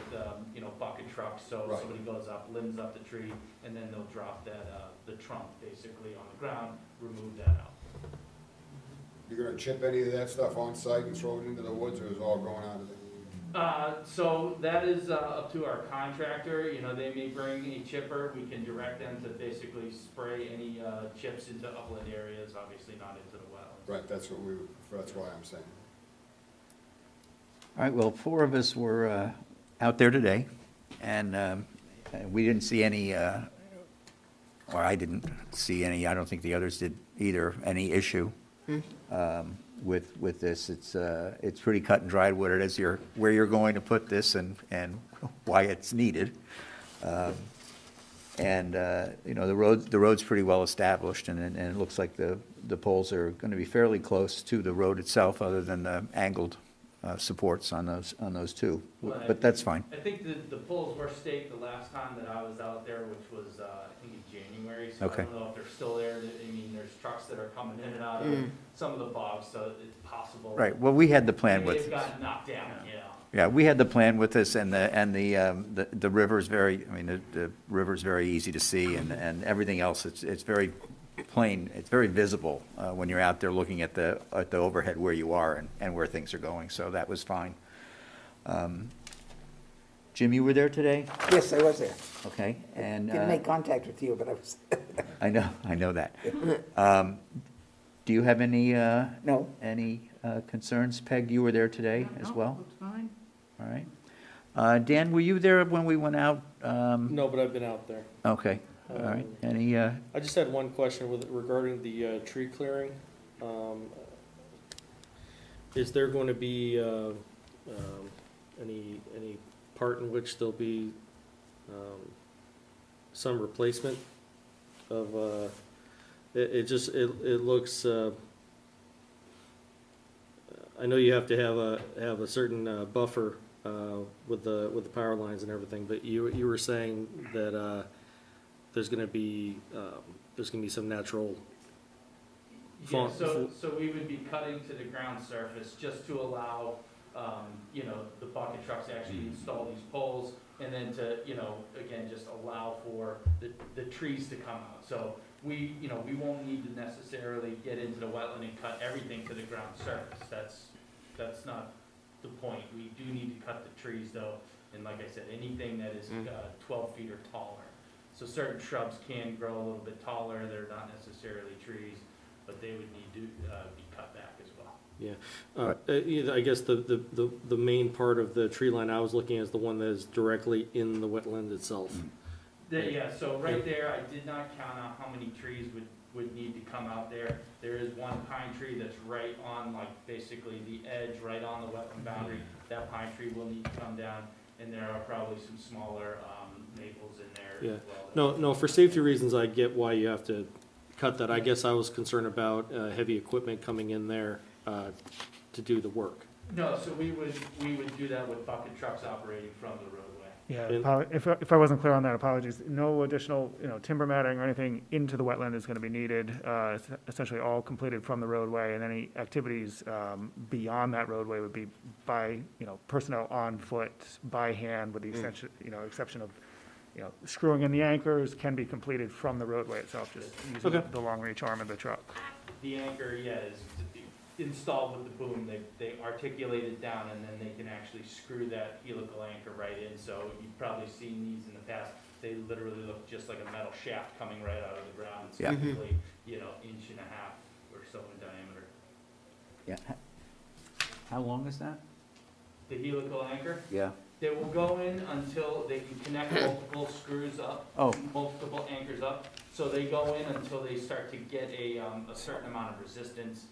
you know, bucket trucks. So Right. somebody goes up, limbs up the tree, and then they'll drop that, the trunk basically on the ground, remove that out. You're gonna chip any of that stuff on site and throw it into the woods, or is it all going out of there? So that is up to our contractor. You know, they may bring a chipper. We can direct them to basically spray any chips into upland areas, obviously not into the wetlands. Right, that's why I'm saying. All right, well, 4 of us were out there today, and we didn't see any, or I didn't see any, I don't think the others did either, any issue with this. It's pretty cut and dried what it is, where you're going to put this and why it's needed. And you know, the road's pretty well established, and it looks like the poles are going to be fairly close to the road itself, other than the angled supports on those two, Well, but that's fine. I think the poles were staked the last time that I was out there, which was, I think in January, so Okay. I don't know if they're still there. I mean, there's trucks that are coming in and out of some of the bogs, so it's possible. Right, well, we had the They plan may with have this. gotten knocked down, yeah. Yeah, we had the plan with this, and the river's very, I mean, the river's very easy to see, and everything else, it's very plain, it's very visible when you're out there looking at the overhead where you are and where things are going, so that was fine. Jim, you were there today? Yes, I was there. Okay, and. Didn't make contact with you, but I was. I know that. Do you have any, No. any concerns? Peg, you were there today as well? Looks fine. All right. Dan, were you there when we went out? No, but I've been out there. Okay, all right. Any, I just had one question regarding the tree clearing. Is there going to be any part in which there'll be some replacement of, it looks, I know you have to have a certain buffer with the power lines and everything, but you were saying that there's going to be some natural. Yeah, so we would be cutting to the ground surface just to allow, you know, the bucket trucks to actually install these poles, and then to, you know, again, just allow for the trees to come out. So we won't need to necessarily get into the wetland and cut everything to the ground surface. That's not the point. We do need to cut the trees though, and like I said, anything that is 12 feet or taller. So certain shrubs can grow a little bit taller. They're not necessarily trees, but they would need to be cut back as well. Yeah, I guess the main part of the tree line I was looking at is the one that is directly in the wetland itself. Yeah, so right there, I did not count out how many trees would need to come out there. There is one pine tree that's right on, like, basically the edge, right on the wetland boundary. That pine tree will need to come down, and there are probably some smaller maples in there as well. No, for safety reasons, I get why you have to cut that. I guess I was concerned about heavy equipment coming in there to do the work. No, so we would do that with bucket trucks operating from the roadway. Yeah, if I wasn't clear on that, apologies. No additional, timber matting or anything into the wetland is going to be needed. It's essentially all completed from the roadway, and any activities beyond that roadway would be by, personnel on foot, by hand, with the exception, exception of, screwing in the anchors can be completed from the roadway itself, just using the long reach arm of the truck. The anchor, is installed with the boom. They articulate it down, and then they can actually screw that helical anchor right in. So you've probably seen these in the past. They literally look just like a metal shaft coming right out of the ground. It's typically, inch and a half or so in diameter. Yeah. How long is that? The helical anchor? Yeah. They will go in until they can connect multiple screws up, multiple anchors up. So they go in until they start to get a certain amount of resistance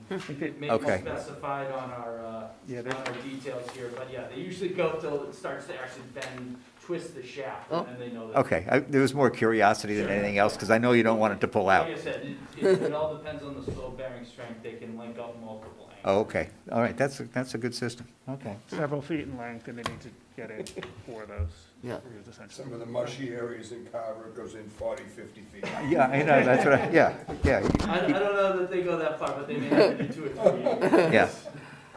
It may be Okay. specified on our Yeah, details here, but yeah, they usually go till it starts to actually bend, twist the shaft, and then they know that. Okay, there was more curiosity than anything else, because I know you don't want it to pull out. Like I said, it all depends on the slow bearing strength, they can link up multiple angles. Oh, okay, all right, that's a good system, okay. Several feet in length, and they need to get in for those. Yeah. screws, essentially. Some of the mushy areas in Carver goes in 40, 50 feet. Yeah, I know, that's what yeah. I don't know that they go that far, but they may have to do 2 or 3 years. Yeah.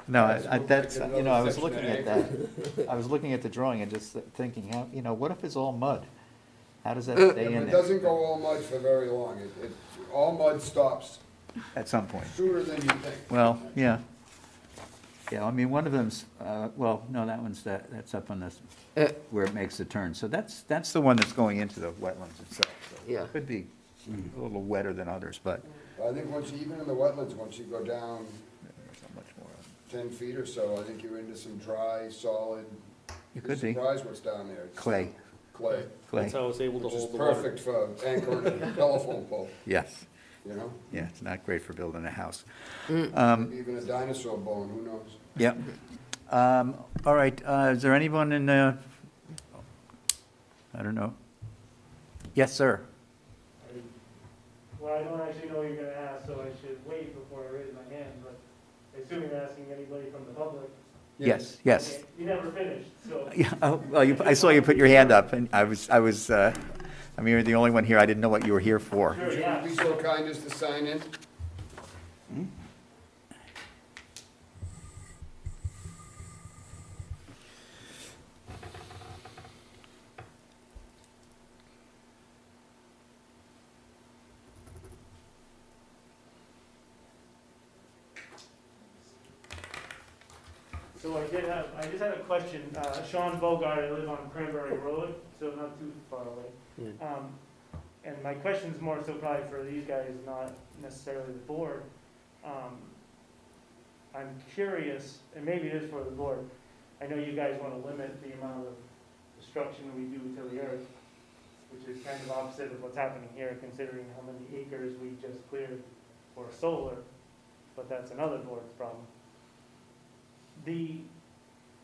No, that's, Another you know, I was section looking of at that. I was looking at the drawing and just thinking, how, you know, what if it's all mud? How does that stay in It there doesn't go all mud for very long. All mud stops at some point? sooner than you think. Well, yeah. Yeah, I mean, one of them's, well, no, that one's, that's up on this, where it makes the turn. So that's the one that's going into the wetlands itself. So Yeah. it could be a little wetter than others, but I think even in the wetlands, once you go down there's not much more. 10 feet or so, I think you're into some dry, solid. You could be. You're surprised what's down there. It's Clay. Clay, Clay, That's how it's able to which is hold the water. perfect for anchoring a telephone pole, yes. you know? Yeah, it's not great for building a house. Maybe even a dinosaur bone, who knows? Yeah. All right, is there anyone in, I don't know. Yes, sir. Well, I don't actually know what you're gonna ask, so I should wait before I raise my hand, but I assume you're asking anybody from the public. Yes, yes. Okay, you never finished, so. Yeah, oh, well, I saw you put your hand up, and I mean, you're the only one here, I didn't know what you were here for. Sure, Would you yeah. be so kind as to sign in? So I just had a question. Sean Bogart, I live on Cranberry Road, so not too far away. And my question's more so probably for these guys, not necessarily the board. I'm curious, and maybe it is for the board, I know you guys want to limit the amount of destruction we do to the earth, which is kind of opposite of what's happening here, considering how many acres we just cleared for solar, but that's another board's problem.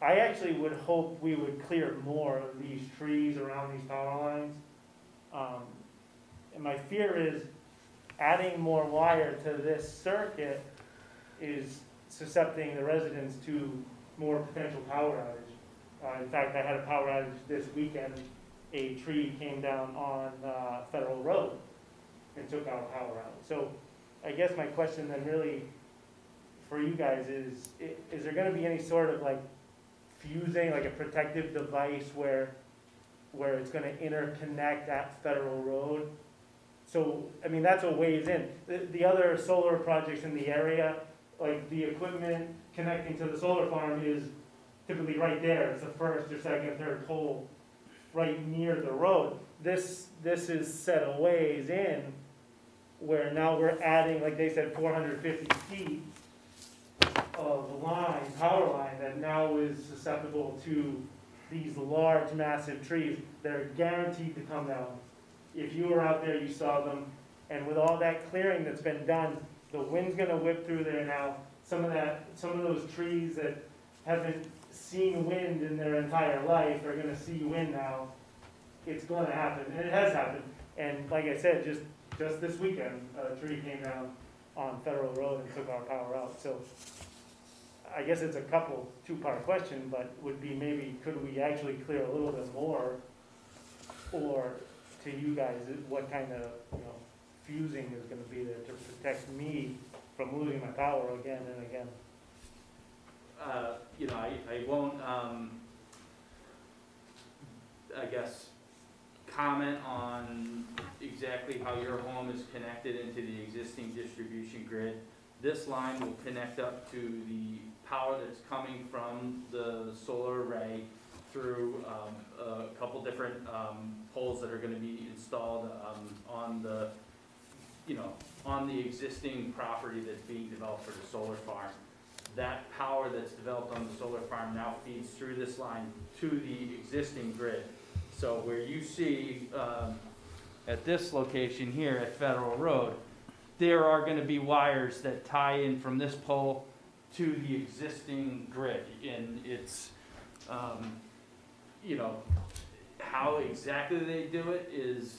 I actually would hope we would clear more of these trees around these power lines. And my fear is adding more wire to this circuit is susceptible the residents to more potential power outage. In fact, I had a power outage this weekend. A tree came down on Federal Road and took our power out. So I guess my question then really for you guys is there going to be any sort of like fusing, like a protective device where it's going to interconnect at Federal Road? So, I mean, that's a ways in. The other solar projects in the area, like the equipment connecting to the solar farm is typically right there. It's the first or second or third pole right near the road. This is set a ways in where now we're adding, like they said, 450 feet of line, power line that now is susceptible to these large, massive trees that are guaranteed to come down. If you were out there, you saw them, and with all that clearing that's been done, the wind's gonna whip through there now. Some of those trees that haven't seen wind in their entire life are gonna see wind now. It's gonna happen, and it has happened. And like I said, just this weekend, a tree came down on Federal Road and took our power out. So I guess it's a two-part question, but would be maybe could we actually clear a little bit more, or to you guys, what kind of fusing is going to be there to protect me from losing my power again and again? I won't, I guess, comment on exactly how your home is connected into the existing distribution grid. This line will connect up to the power that's coming from the solar array through a couple different poles that are going to be installed on the existing property that's being developed for the solar farm. That power that's developed on the solar farm now feeds through this line to the existing grid. So where you see at this location here at Federal Road, there are gonna be wires that tie in from this pole to the existing grid, and it's, you know, how exactly they do it is,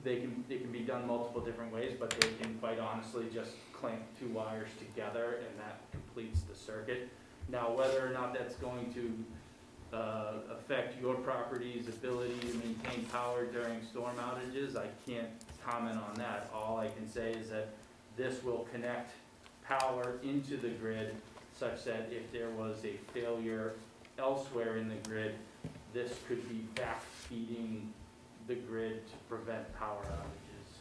it can be done multiple different ways, but they can quite honestly just clamp two wires together and that completes the circuit. Now, whether or not that's going to affect your property's ability to maintain power during storm outages, I can't comment on that. All I can say is that this will connect power into the grid such that if there was a failure elsewhere in the grid, this could be back feeding the grid to prevent power outages,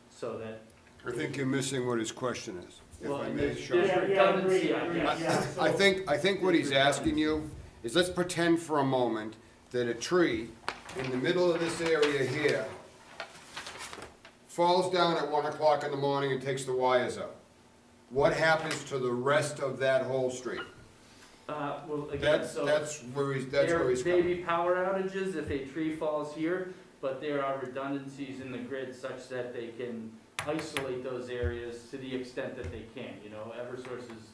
so that. I think you're missing what his question is. If Well, I and may, there's Sean. redundancy, I guess. I think what he's asking you is, let's pretend for a moment that a tree in the middle of this area here falls down at 1 o'clock in the morning and takes the wires out. What happens to the rest of that whole street? Well, again, That's where he's there coming. may be power outages if a tree falls here, but there are redundancies in the grid such that they can isolate those areas to the extent that they can. You know, Eversource is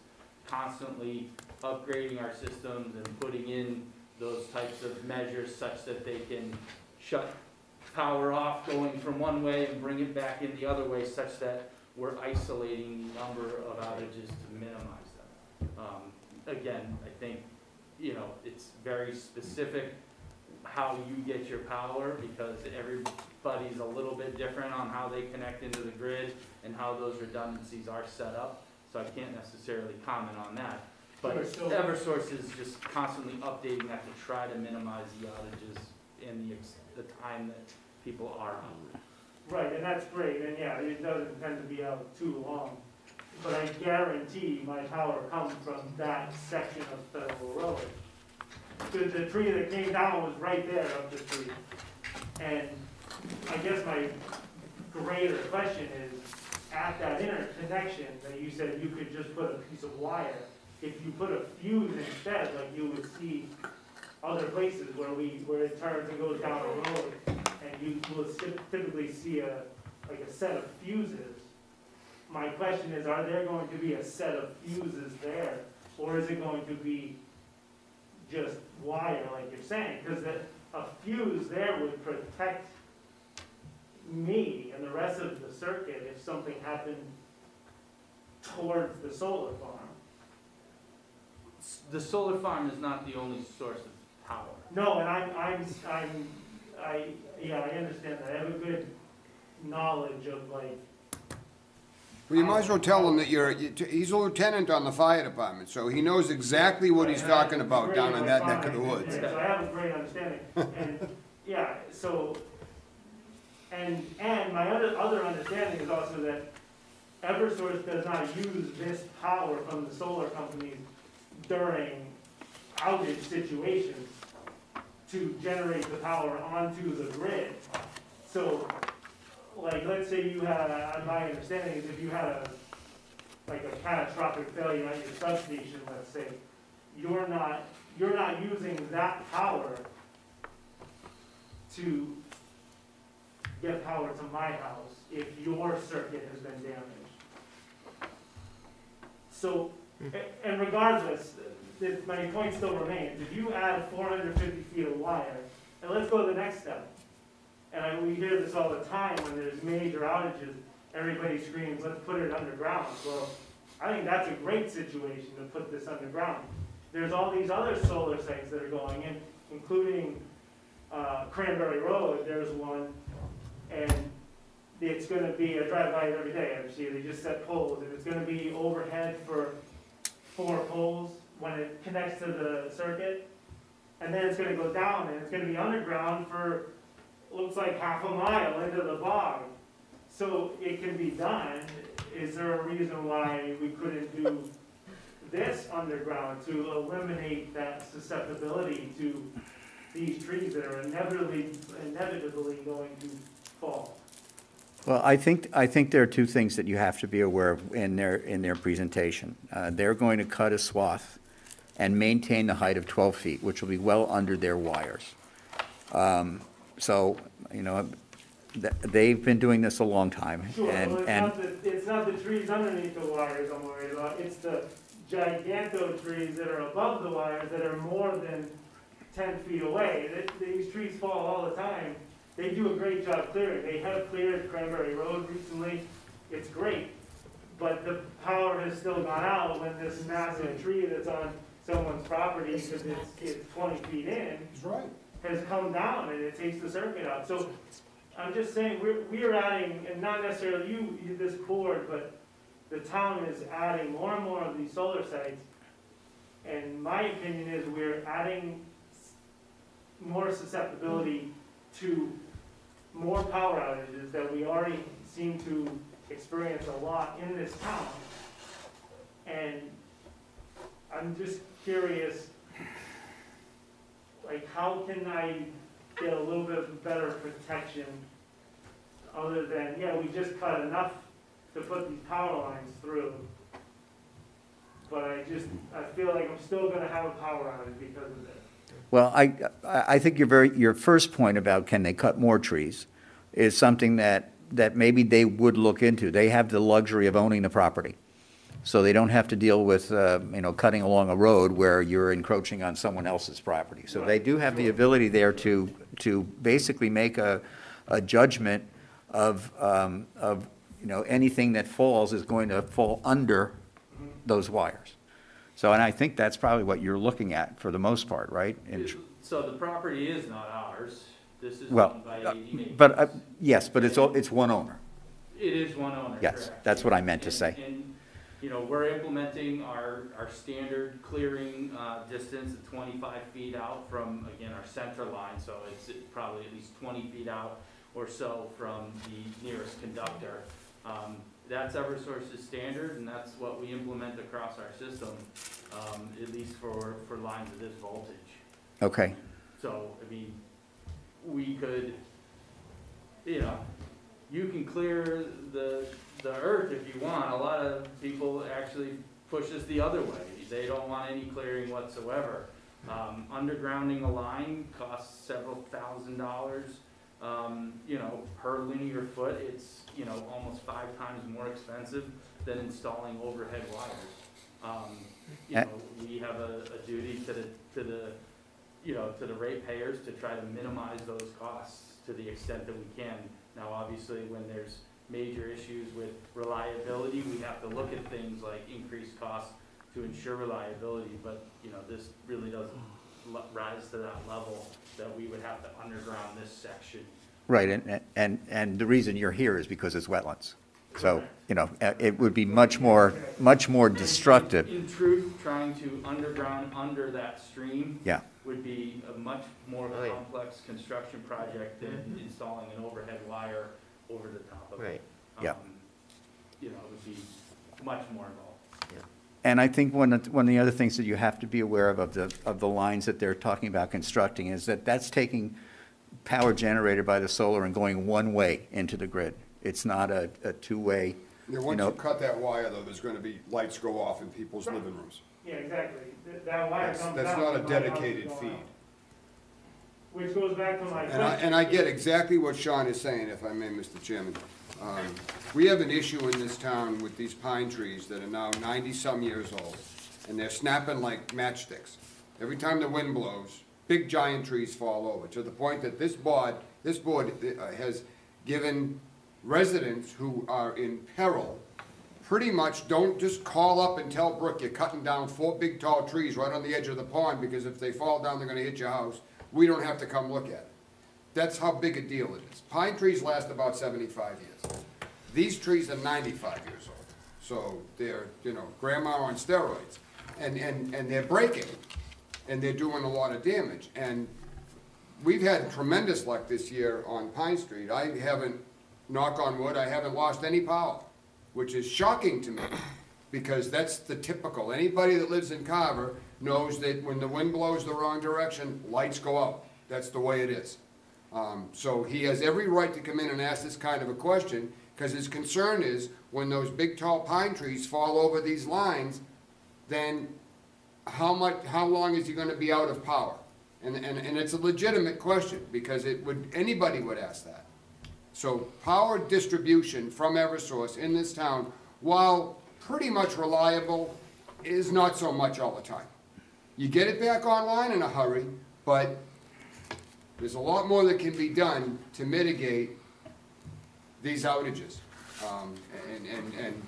constantly upgrading our systems and putting in those types of measures such that they can shut power off going from one way and bring it back in the other way, such that we're isolating the number of outages to minimize them. Again, I think, you know, it's very specific how you get your power, because everybody's a little bit different on how they connect into the grid and how those redundancies are set up, so I can't necessarily comment on that. But Eversource is just constantly updating that to try to minimize the outages and the time that people are out. Right, and that's great, and yeah, it doesn't tend to be out too long. But I guarantee my power comes from that section of Federal Road. The tree that came down was right there up the street. And I guess my greater question is, at that interconnection that you said you could just put a piece of wire, if you put a fuse instead, like you would see other places where it turns and goes down a road, and you will typically see a set of fuses. My question is, are there going to be a set of fuses there, or is it going to be just wire, like you're saying? Because a fuse there would protect me and the rest of the circuit if something happened towards the solar farm. The solar farm is not the only source of power. No, and I understand that. I have a good knowledge of, like. Well, you might as well tell him that he's a lieutenant on the fire department, so he knows exactly what he's talking about down in that neck of the woods. So I have a great understanding. And, yeah, so, and my other understanding is also that Eversource does not use this power from the solar companies during outage situations to generate the power onto the grid. So, like, let's say you had, my understanding is if you had a catastrophic failure at your substation, let's say, you're not using that power to get power to my house if your circuit has been damaged. So, and regardless, my point still remains. If you add 450 feet of wire, and let's go to the next step. And we hear this all the time when there's major outages, everybody screams, let's put it underground. Well, I think that's a great situation to put this underground. There's all these other solar sites that are going in, including Cranberry Road, there's one, and it's going to be, I drive by it every day, actually, they just set poles, and it's going to be overhead for 4 poles when it connects to the circuit, and then it's going to go down, and it's going to be underground for, looks like half a mile into the bog. So it can be done. Is there a reason why we couldn't do this underground to eliminate that susceptibility to these trees that are inevitably going to fall? Well, I think there are two things that you have to be aware of in their presentation. They're going to cut a swath and maintain the height of 12 feet, which will be well under their wires. So, you know, they've been doing this a long time, Sure, and, well, and, it's not the trees underneath the wires I'm worried about, it's the giganto trees that are above the wires that are more than 10 feet away. These trees fall all the time. They do a great job clearing. They have cleared Cranberry Road recently. It's great. But the power has still gone out when this massive tree that's on someone's property, because it's 20 feet in, has come down and it takes the circuit out. So I'm just saying, we're adding, and not necessarily you, this board, but the town is adding more and more of these solar sites. And my opinion is we're adding more susceptibility to more power outages that we already seem to experience a lot in this town. And I'm just curious, like, how can I get a little bit better protection other than, yeah, we just cut enough to put these power lines through. But I feel like I'm still gonna have a power outage because of this. well, I think your first point about can they cut more trees is something that maybe they would look into. They have the luxury of owning the property. So they don't have to deal with, cutting along a road where you're encroaching on someone else's property. So they do have the ability there to basically make a judgment of anything that falls is going to fall under those wires. So, and I think that's probably what you're looking at for the most part, right? So the property is not ours. This is Well, owned by 80 Acres. but, yes, but it's one owner. It is one owner, Yes, correct. that's what I meant to say. And, we're implementing our standard clearing distance of 25 feet out from, again, our center line, so it's probably at least 20 feet out or so from the nearest conductor. That's Eversource's standard, and that's what we implement across our system, at least for lines of this voltage. Okay. So, I mean, we could, you can clear the earth if you want. A lot of people actually push us the other way. They don't want any clearing whatsoever. Undergrounding a line costs several $1,000s. Per linear foot, it's, almost 5 times more expensive than installing overhead wires. We have a duty to the ratepayers to try to minimize those costs to the extent that we can. Now, obviously, when there's major issues with reliability, we have to look at things like increased costs to ensure reliability, but, this really doesn't rise to that level that we would have to underground this section. Right, and the reason you're here is because it's wetlands. So, it would be much more destructive. In truth, trying to underground under that stream Yeah. would be a much more complex construction project than installing an overhead wire over the top of it. Yeah. It would be much more involved. And I think one of the other things that you have to be aware of the lines that they're talking about constructing is that that's taking power generated by the solar and going one way into the grid. It's not a two-way, Yeah, once you cut that wire, though, there's gonna be, lights go off in people's living rooms. Yeah, exactly. That wire comes That's out not a from my house dedicated going feed. out. Which goes back to my And question. I get exactly what Sean is saying, if I may, Mr. Chairman. We have an issue in this town with these pine trees that are now 90-some years old, and they're snapping like matchsticks. Every time the wind blows, big giant trees fall over, to the point that this board has given residents who are in peril, pretty much don't just call up and tell Brooke you're cutting down 4 big tall trees right on the edge of the pond, because if they fall down, they're gonna hit your house. We don't have to come look at it. That's how big a deal it is. Pine trees last about 75 years. These trees are 95 years old. So they're, grandma on steroids. And they're breaking, and they're doing a lot of damage. And we've had tremendous luck this year on Pine Street. I haven't, knock on wood, I haven't lost any power, which is shocking to me, because that's the typical. Anybody that lives in Carver knows that when the wind blows the wrong direction, lights go out. That's the way it is. So he has every right to come in and ask this kind of a question, because his concern is when those big tall pine trees fall over these lines, then how long is he going to be out of power? And it's a legitimate question, because anybody would ask that. So power distribution from Eversource in this town, while pretty much reliable, is not so much all the time. You get it back online in a hurry, but there's a lot more that can be done to mitigate these outages. And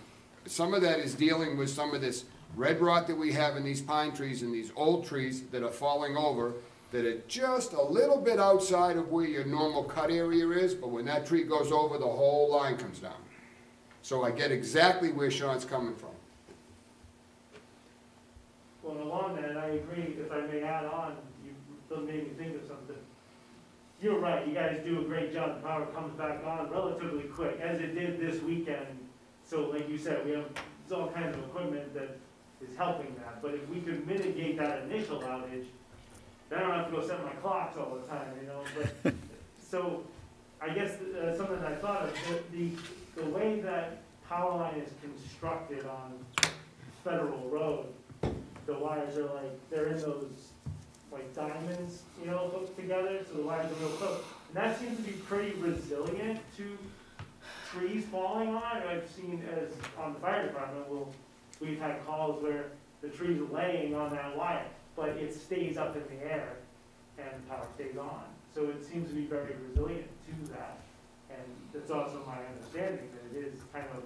some of that is dealing with some of this red rot that we have in these pine trees and these old trees that are falling over, that are just a little bit outside of where your normal cut area is, but when that tree goes over, the whole line comes down. So I get exactly where Sean's coming from. Well, along that, I agree, if I may add on, you made me think of something. You're right, you guys do a great job, the power comes back on relatively quick, as it did this weekend. So like you said, we have all kinds of equipment that is helping that, but if we could mitigate that initial outage, then I don't have to go set my clocks all the time, you know, but, so, I guess, something I thought of, the way that power line is constructed on Federal Road, the wires are like, they're in those, like diamonds, you know, hooked together, so the wires are real close. And that seems to be pretty resilient to trees falling on it. I've seen as, on the fire department, we've had calls where the tree's laying on that wire, but it stays up in the air and the power stays on. So it seems to be very resilient to that. And that's also my understanding that it is kind of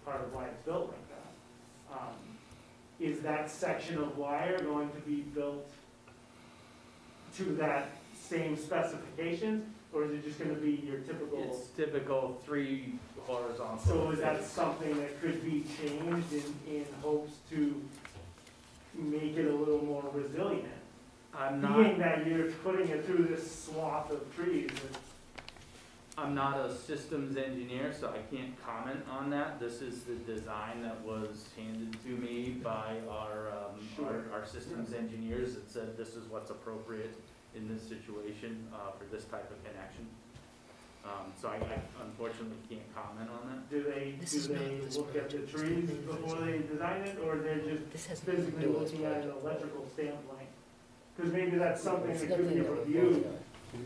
part of why it's built like that. Is that section of wire going to be built to that same specifications, or is it just going to be your typical? It's typical 3 horizontal. So is that something that could be changed in hopes to make it a little more resilient? Being that you're putting it through this swath of trees. I'm not a systems engineer, so I can't comment on that. This is the design that was handed to me by our systems engineers that said this is what's appropriate in this situation for this type of connection. So I unfortunately can't comment on that. Do they look at the trees before they design it, or they're just physically looking at an electrical standpoint? Because maybe that's something that could be reviewed.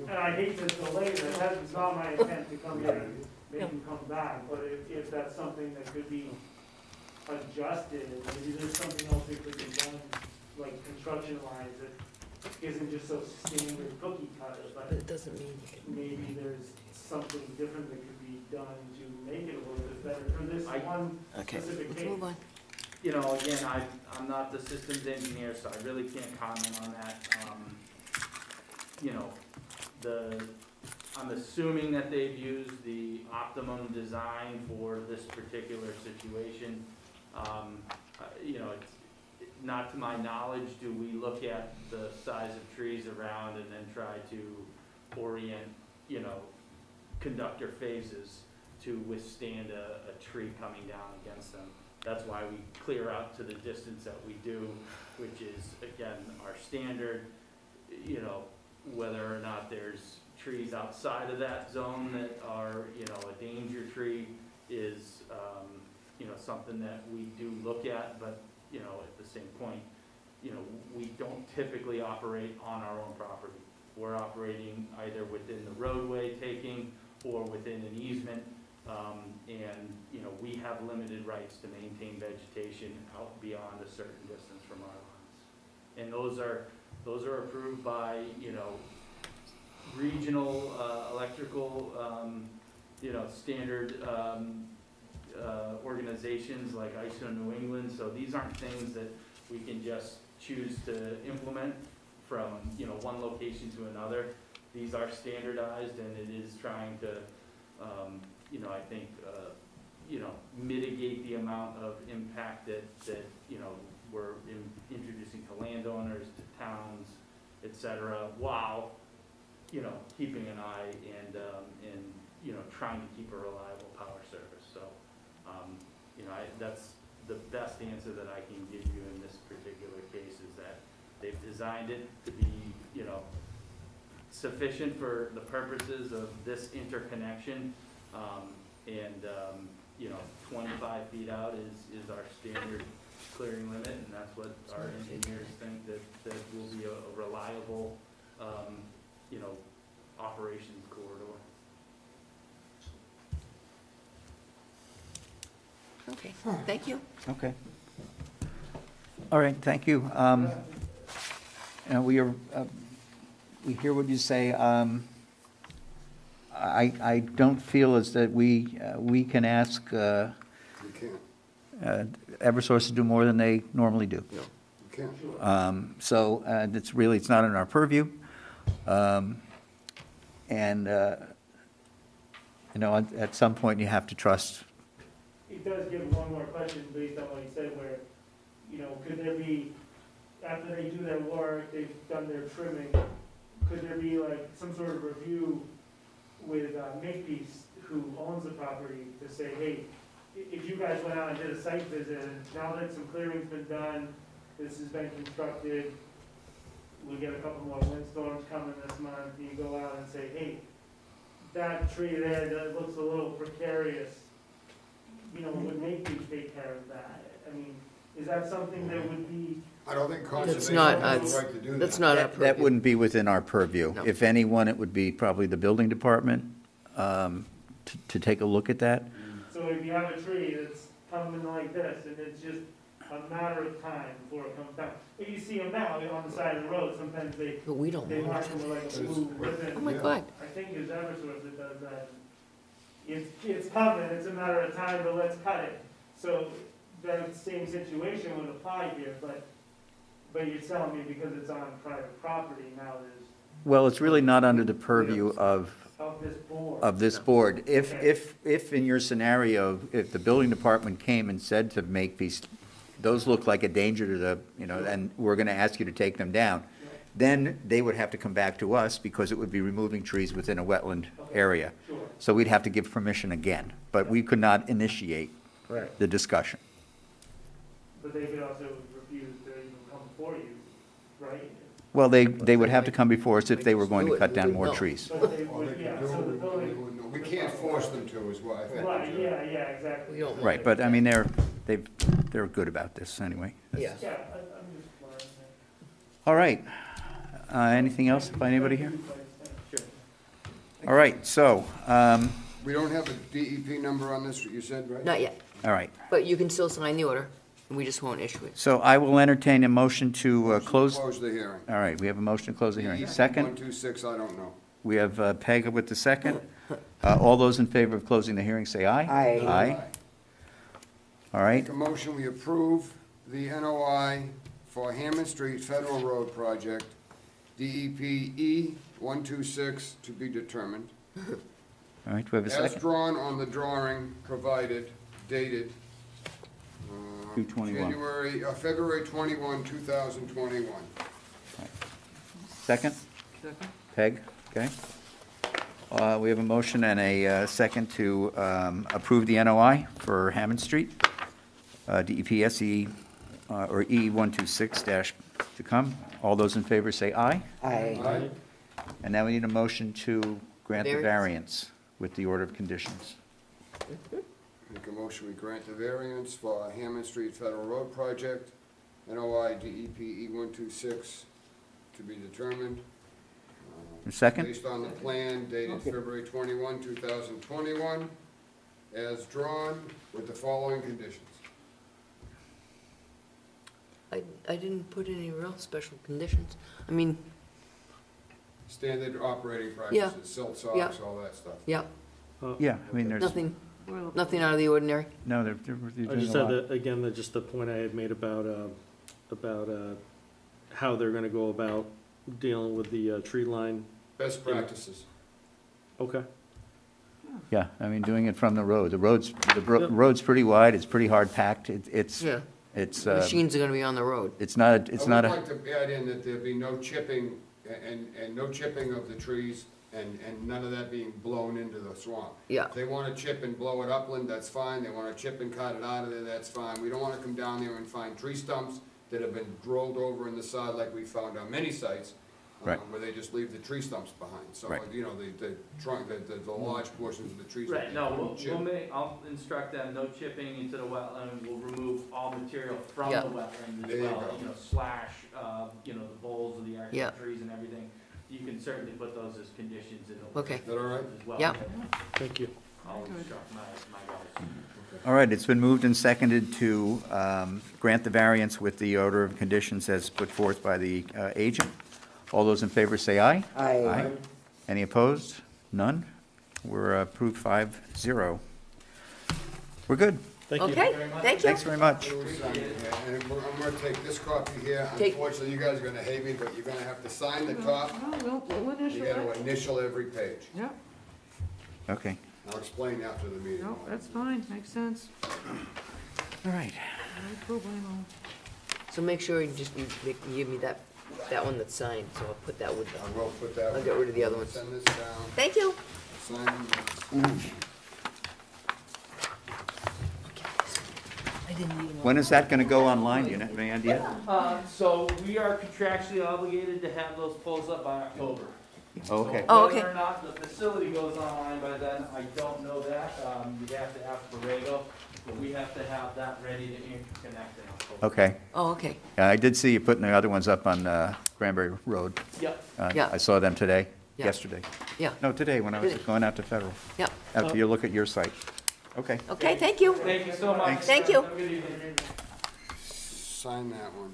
And I hate to delay this, that's not my intent to come here and make them come back, but if that's something that could be adjusted, maybe there's something else that could be done, like construction-wise, that isn't just so standard cookie cutter, but But it doesn't mean you can. maybe there's something different that could be done to make it a little bit better for this one specific Let's case. move on. You know, again, I'm not the systems engineer, so I really can't comment on that. You know, I'm assuming that they've used the optimum design for this particular situation. You know, not to my knowledge, do we look at the size of trees around and then try to orient, you know, conductor phases to withstand a tree coming down against them. That's why we clear out to the distance that we do, which is, again, our standard. You know, whether or not there's trees outside of that zone that are, you know, a danger tree is, you know, something that we do look at, but, you know, at the same point, you know, we don't typically operate on our own property. We're operating either within the roadway taking or within an easement, and, you know, we have limited rights to maintain vegetation out beyond a certain distance from our lines. And those are approved by, you know, regional electrical, you know, standard organizations like ISO New England. So these aren't things that we can just choose to implement from, you know, one location to another. These are standardized, and it is trying to, you know, I think, you know, mitigate the amount of impact that you know, we're introducing to landowners, to towns, et cetera, while, you know, keeping an eye and you know, trying to keep a reliable power service. So, you know, that's the best answer that I can give you in this particular case, is that they've designed it to be, you know, sufficient for the purposes of this interconnection, and you know, 25 feet out is our standard clearing limit, and that's what our engineers think that will be a reliable, you know, operations corridor. Okay, thank you. Okay. All right, thank you. We hear what you say. I don't feel as that we can ask You can't, Eversource to do more than they normally do. you can't. So it's not in our purview. And, at some point you have to trust. It does give one more question based on what you said where, could there be, after they do their work, they've done their trimming, could there be like some sort of review with Makepeace, who owns the property, to say, hey, if you guys went out and did a site visit, and now that some clearing's been done, this has been constructed, we get a couple more windstorms coming this month, you go out and say, hey, that tree there that looks a little precarious, would Makepeace take care of that? I mean, is that something that would be? I don't think conservation not, has the right to do that. that's not our That purview. wouldn't be within our purview. No. If anyone, it would be probably the building department to take a look at that. So if you have a tree that's coming like this, and it's just a matter of time before it comes down. But you see them now on the side of the road, sometimes they But we don't mark want them with like a blue ribbon. Oh, my God. I think it's Eversource that does that. It's coming, it's a matter of time, but let's cut it. So that same situation would apply here, but you're telling me because it's on private property now, there's. Well, it's really not under the purview of this board. If in your scenario, if the building department came and said to Makepeace, those look like a danger to the, and we're gonna ask you to take them down, then they would have to come back to us because it would be removing trees within a wetland area. So we'd have to give permission again, but we could not initiate the discussion. But they could also refuse to even come before you, right? Well, they would have to come before us if they were going to cut down more trees. But they would, yeah, so the building. We can't force them to, is what I think. Right, yeah, exactly. Right, but I mean, they're good about this anyway. Yeah. Yeah, I'm just learning. All right. Anything else by anybody here? All right, so, We don't have a DEP number on this, you said, right? Not yet, all right. but you can still sign the order, and we just won't issue it. So I will entertain a motion to close. Close the hearing. All right, we have a motion to close the hearing. DEP Second, 126, I don't know. we have Peg with the second. All those in favor of closing the hearing, say aye. Aye. Aye. All right, Make a motion, we approve the NOI for Hammond Street Federal Road Project, DEP E126 to be determined, all right, do we have a as second? drawn on the drawing provided, dated 2/21. February 21, 2021. Second? Second. Peg, okay. We have a motion and a second to approve the NOI for Hammond Street, DEP SE, or E126- to come. All those in favor say aye. Aye. And now we need a motion to grant the Variance. variance with the order of conditions. Make a motion, we grant the variance for Hammond Street Federal Road Project, NOI DEP E126 to be determined. A second? Based on the plan dated February 21, 2021, as drawn with the following conditions. I didn't put any real special conditions. I mean, Standard operating Yeah. practices, silt Yeah. socks, all that stuff. yeah, Yeah, I mean, there's, nothing out of the ordinary. no, they're I doing just a had lot. just the point I had made about how they're gonna go about dealing with the tree line. Best practices. Okay. Yeah, I mean, doing it from the road. The road's pretty wide, it's pretty hard packed, it's, Yeah. it's, Machines are gonna be on the road. it's not, it's not I a, would like to add in that there be no chipping, and no chipping of the trees, and none of that being blown into the swamp. Yeah. If they wanna chip and blow it upland, that's fine, they wanna chip and cut it out of there, that's fine. We don't wanna come down there and find tree stumps that have been rolled over in the side like we found on many sites, Right. where they just leave the tree stumps behind. So, Right. the trunk, the large portions of the trees. Right, no, chip. I'll instruct them, no chipping into the wetland, we'll remove all material from Yeah. the wetland There as you well, go. slash, the boles of the actual Yeah. trees and everything. You can certainly put those as conditions in the Okay. Is that all right? as well. Yeah. Thank you. I'll instruct my guys. All right, it's been moved and seconded to grant the variance with the order of conditions as put forth by the agent. All those in favor say aye. Aye. Any opposed? None? We're approved 5-0. We're good. Thank you. Okay, thank you. Thanks very much. And I'm gonna take this copy here. Take- Unfortunately, you guys are gonna hate me, but you're gonna have to sign the top. We'll initial You gotta initial every page. Yeah, Okay. I'll explain after the meeting. no, that's fine, makes sense. All right. No problemo. So make sure you just, you give me that one that's signed, so I'll put that with I will put that. I'll get rid of the other ones. Send this down. Thank you. Sign this. When is that going to go online? Do you have any idea? So we are contractually obligated to have those closed up by October. Oh, okay. So Oh, okay. whether or not the facility goes online by then, I don't know that. You'd have to ask for Rego, but we have to have that ready to interconnect in October. Okay. Oh, okay. Yeah, I did see you putting the other ones up on Cranberry Road. Yep. Yeah. I saw them today, Yeah. yesterday. Yeah. No, today, when I was Today. going out to Federal. Yeah. After you look at your site. Okay. Okay, thank you. Thank you so much. Thank you. Have a good evening. Sign that one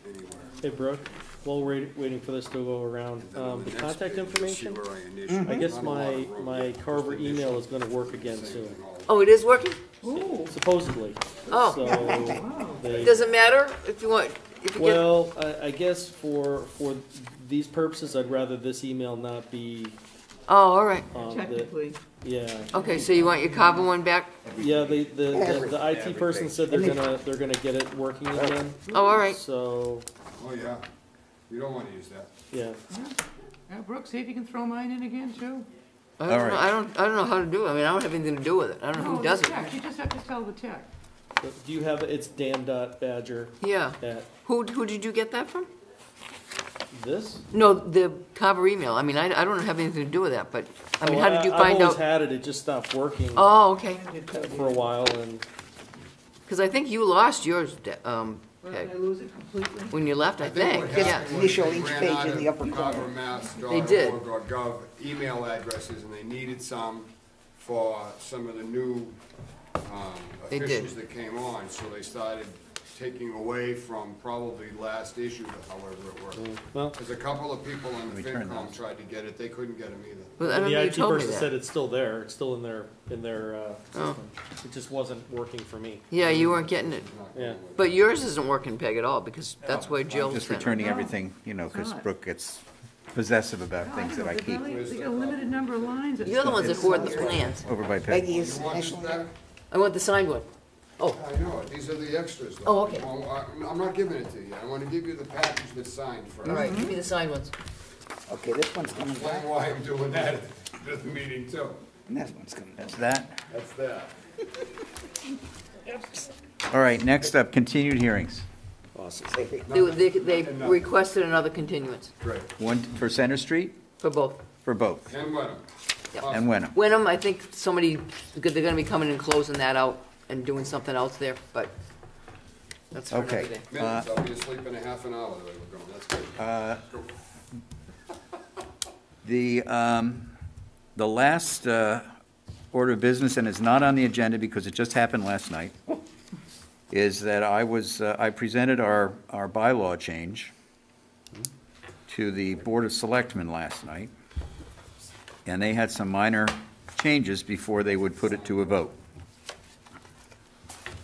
anywhere. Hey, Brooke, while we're waiting for this to go around, And then on the next contact page, you'll see information, where I initial. I guess Not a lot of my room. Carver Just email initial. is gonna work again Same soon, thing all over. Oh, it is working? supposedly. Oh. So, they, Does it matter if you want, if you get, well, I guess for these purposes, I'd rather this email not be, oh, all right. the, yeah. Okay, so you want your Carver one back? Yeah, the IT person said they're gonna get it working again, Oh, all right. so, Oh, yeah. You don't wanna use that. yeah. Brooke, see if you can throw mine in again, too. I don't All know, right. I don't know how to do it. I mean, I don't have anything to do with it. I don't know who does it. You just have to tell the tech. Do you have, it's Dan.Badger Yeah. at Who did you get that from? this? No, the Carver email. I mean, I don't have anything to do with that, but, I mean, how did you I've find always out? had it, it just stopped working Oh, okay. for a while, and Because I think you lost yours, Peg, Did I lose it completely? when you left, I think. what Yeah. happened was Initial they each ran page out in of the upper corner. They did. carvermass.org or gov email addresses, and they needed some for some of the new They did. officials that came on, so they started taking away from probably last issue, however it worked. well, There's a couple of people on the Let me turn FinCom those. tried to get it, they couldn't get them either. But I don't the know, you IT told me person said that. it's still there, it's still in their Oh. system. It just wasn't working for me. Yeah, you weren't getting it. It's not Yeah. going with But yours isn't working, Peg, at all, because that's where Jill I'm just sent it. returning everything, because not. Brooke gets possessive about things that I keep They got a limited number of lines. You're the ones that hoard the plans. over by Peg. Peggy is You want this initially. back? I want the signed one. I know, these are the extras. though. Oh, okay. Well, I'm not giving it to you, I wanna give you the package that's signed first. All right, give me the signed ones. Okay, this one's coming Explain back, why I'm doing that at the meeting too. and this one's coming back. That's that. That's that. All right, next up, continued hearings. Awesome. They requested another continuance Great. One for Center Street, for both. for both, And Wenham. and Wenham. Wenham, I think somebody, because they're gonna be coming and closing that out and doing something else there, but that's for another Okay. day. Minutes, I'll be asleep in a half an hour the way we're going, that's good. The last order of business, and it's not on the agenda because it just happened last night, is that I presented our bylaw change to the Board of Selectmen last night, and they had some minor changes before they would put it to a vote.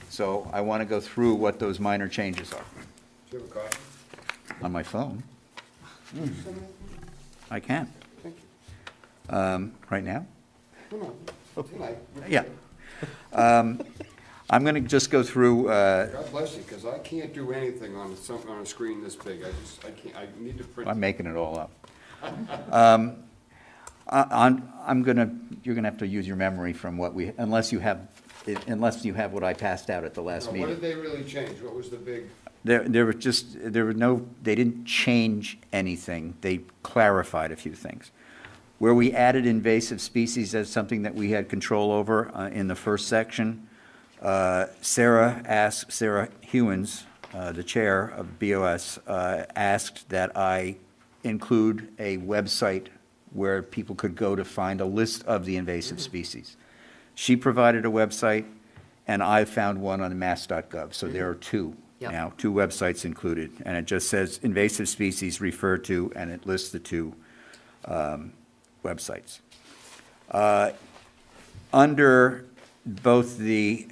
So I want to go through what those minor changes are. Do you have a copy? On my phone, I can. Thank you. Right now? No, no, tonight. Yeah. I'm going to just go through, God bless you, because I can't do anything on a screen this big, I can't, I need to print. I'm making it all up. You're going to have to use your memory from what unless you have what I passed out at the last Now, what meeting. did they really change? What was the big? They didn't change anything. They clarified a few things. Where we added invasive species as something that we had control over in the first section, Sarah Hewins, the chair of BOS, asked that I include a website where people could go to find a list of the invasive species. She provided a website, and I found one on mass.gov, so there are two Yep. now, two websites included, and it just says invasive species referred to, and it lists the two websites. Under both the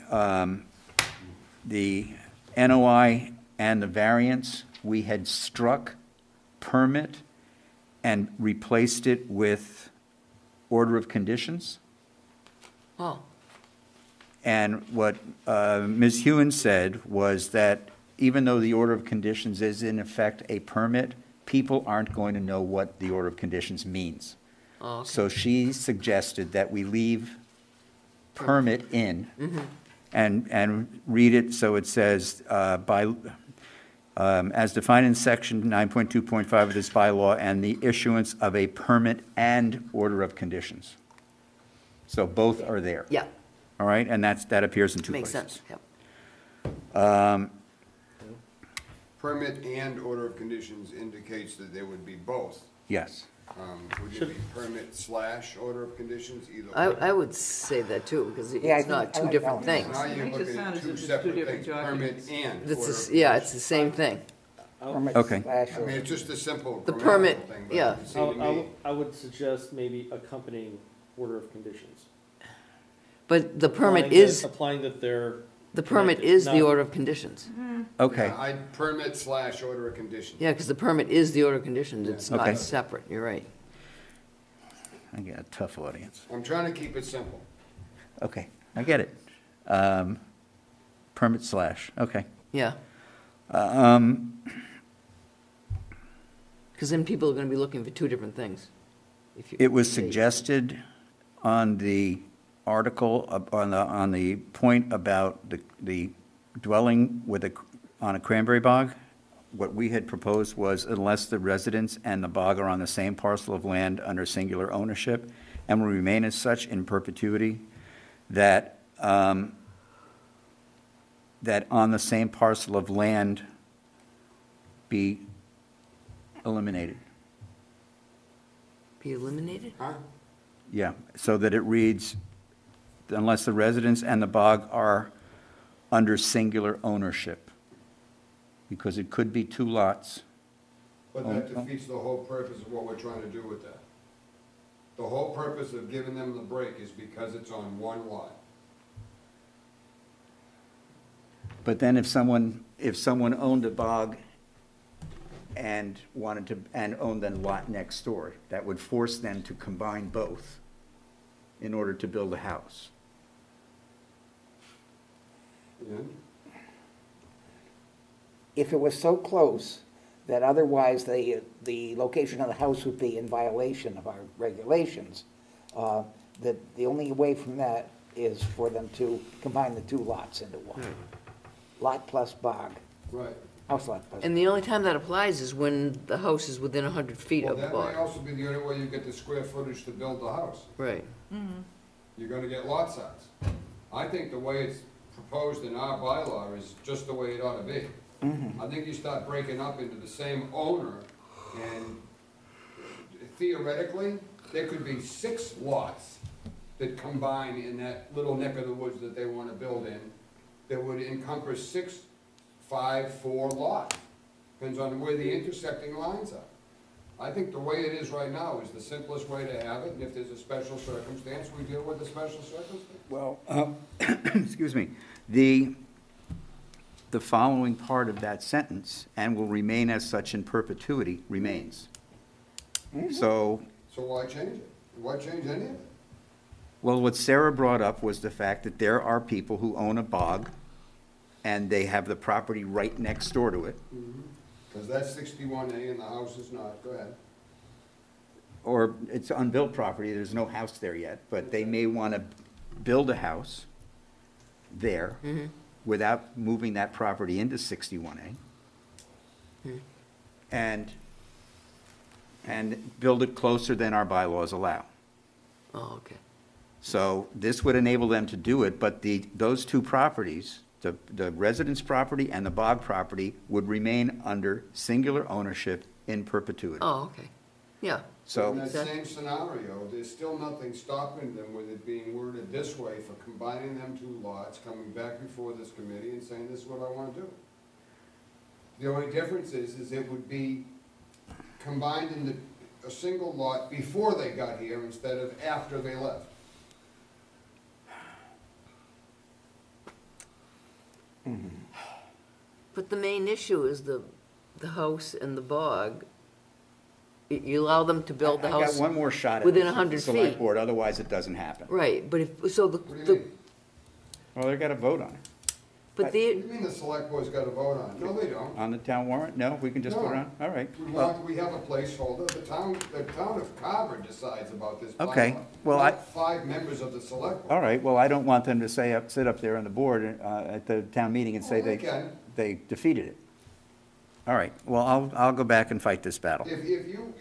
NOI and the variance, we had struck permit and replaced it with order of conditions. Oh, And what Ms. Hewen said was that even though the order of conditions is in effect a permit, people aren't going to know what the order of conditions means. oh, okay. So she suggested that we leave permit in and read it so it says, as defined in section 9.2.5 of this bylaw, and the issuance of a permit and order of conditions. So both are there. Yeah, All right, and that appears in two makes places. sense, yep. Permit and order of conditions indicates that there would be both. Yes. Would it be permit / order of conditions, either I would say that too, because Yeah, I it's not think- I two like different that one. things. Now you're Makes it looking sound at as two if it's two separate different things, permit documents. and It's order the, of yeah, it's the conditions. same thing. Permit Okay. slash I mean, it's just a simple The grammatical permit, thing, but yeah. it seemed to me. I would suggest maybe accompanying order of conditions. But the permit Applying is, that- Applying that they're. the permit connected, is the not- order of conditions. Okay. Yeah, I'd permit / order of conditions. Yeah, because the permit is the order of conditions, it's Okay. not separate, you're right. I get a tough audience. I'm trying to keep it simple. Okay, I get it. Permit / okay. Yeah, because then people are going to be looking for two different things. If you- It was suggested on the article, on the point about the dwelling on a cranberry bog, what we had proposed was unless the residents and the bog are on the same parcel of land under singular ownership and will remain as such in perpetuity, that that on the same parcel of land be eliminated. Be eliminated? Huh? Yeah, so that it reads, unless the residents and the bog are under singular ownership, because it could be two lots. But that defeats the whole purpose of what we're trying to do with that. The whole purpose of giving them the break is because it's on one lot. But then if someone owned a bog and wanted to, and owned the lot next door, that would force them to combine both in order to build a house. Yeah? If it was so close that otherwise the location of the house would be in violation of our regulations, that the only way from that is for them to combine the two lots into one. Lot plus bog, Right. house lot plus. And the only time that applies is when the house is within 100 feet Well, of the that may bog. also be the only way you get the square footage to build the house. Right. You're gonna get lot size. I think the way it's proposed in our bylaw is just the way it ought to be. I think you start breaking up into the same owner, and theoretically, there could be 6 lots that combine in that little neck of the woods that they wanna build in, that would encompass 6, 5, 4 lots. Depends on where the intersecting lines are. I think the way it is right now is the simplest way to have it, and if there's a special circumstance, we deal with the special circumstance. Well, excuse me, the following part of that sentence, and will remain as such in perpetuity, remains. So, So why change it? Why change any of it? well, what Sarah brought up was the fact that there are people who own a bog, and they have the property right next door to it, Because that's 61A and the house is not. Go ahead. or it's unbuilt property, there's no house there yet, but they may want to build a house there without moving that property into 61A. And build it closer than our bylaws allow. Oh, okay. So this would enable them to do it, but those two properties, the residence property and the bog property, would remain under singular ownership in perpetuity. Oh, okay. Yeah, So, In that same scenario, there's still nothing stopping them with it being worded this way for combining them two lots, coming back before this committee and saying, this is what I want to do. The only difference is it would be combined into a single lot before they got here instead of after they left. But the main issue is the house and the bog. You allow them to build the I got house one more shot at within this with 100 the select feet. board, otherwise it doesn't happen. Right, but if, so What do you the, mean? Well, they've got to vote on it. but What the, do you mean the select board's got to vote on it? No, they don't. On the town warrant? No, we can just No. put it on? All right. We have a placeholder. The town of Carver decides about this bylaw. Okay, well, I- Not 5 members of the select board. All right, well, I don't want them to sit up there on the board at the town meeting and say Oh, they can. they defeated it. All right, well, I'll go back and fight this battle. If you,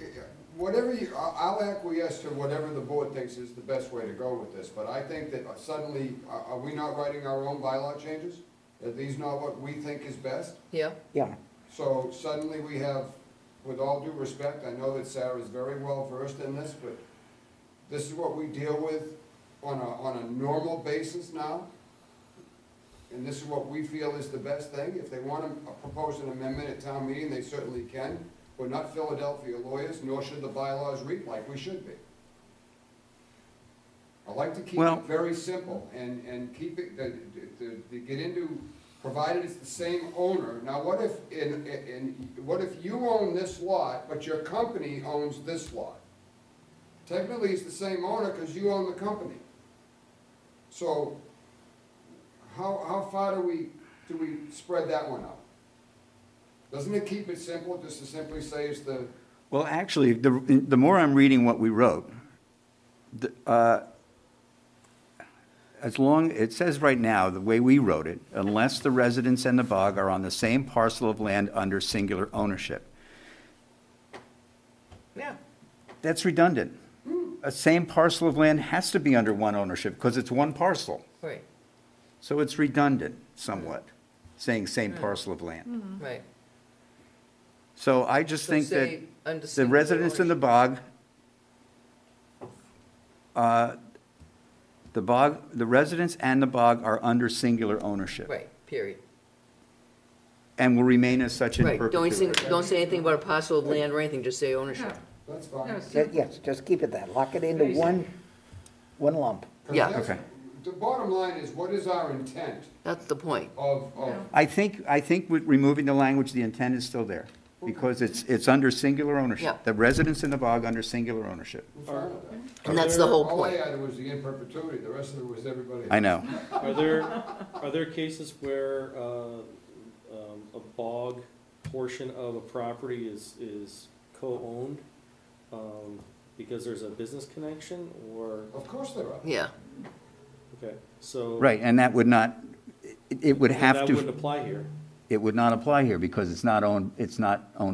whatever you, I'll acquiesce to whatever the board thinks is the best way to go with this, but I think that suddenly, are we not writing our own bylaw changes? Are these not what we think is best? yeah, Yeah. So suddenly we have, with all due respect, I know that Sarah is very well versed in this, but this is what we deal with on a normal basis now. And this is what we feel is the best thing. If they want to propose an amendment at town meeting, they certainly can. We're not Philadelphia lawyers, nor should the bylaws read like we should be. I like to keep Well- it very simple and keep it, to get into, provided it's the same owner. Now, what if, what if you own this lot, but your company owns this lot? Technically, it's the same owner because you own the company. So, how far do we spread that one out? Doesn't it keep it simple, just to simply say it's the, Well, actually, the more I'm reading what we wrote, it says right now, the way we wrote it, unless the residence and the bog are on the same parcel of land under singular ownership. yeah. That's redundant. A same parcel of land has to be under one ownership because it's one parcel. Right, So it's redundant somewhat, saying same parcel of land. right. So I just So think that say under the singular residents in the bog, the residents and the bog are under singular ownership. Right, period. And will remain as such in Right, perpetuity. don't say anything about a parcel of land or anything, just say ownership. that's fine. Yes, just keep it that, lock it into one lump. 'Cause Yeah. that's- Okay. The bottom line is, what is our intent That's the point. of, I think with removing the language, the intent is still there, because it's under singular ownership. Yeah. The residents in the bog under singular ownership. I'm fine with that. And that's the whole All I point. added was the in perpetuity, the rest of it was everybody. I know. Are there cases where a bog portion of a property is co-owned because there's a business connection, or, Of course there are. Yeah, okay, so. Right, and that would not, it would have That to. wouldn't apply here. It would not apply here because it's not owned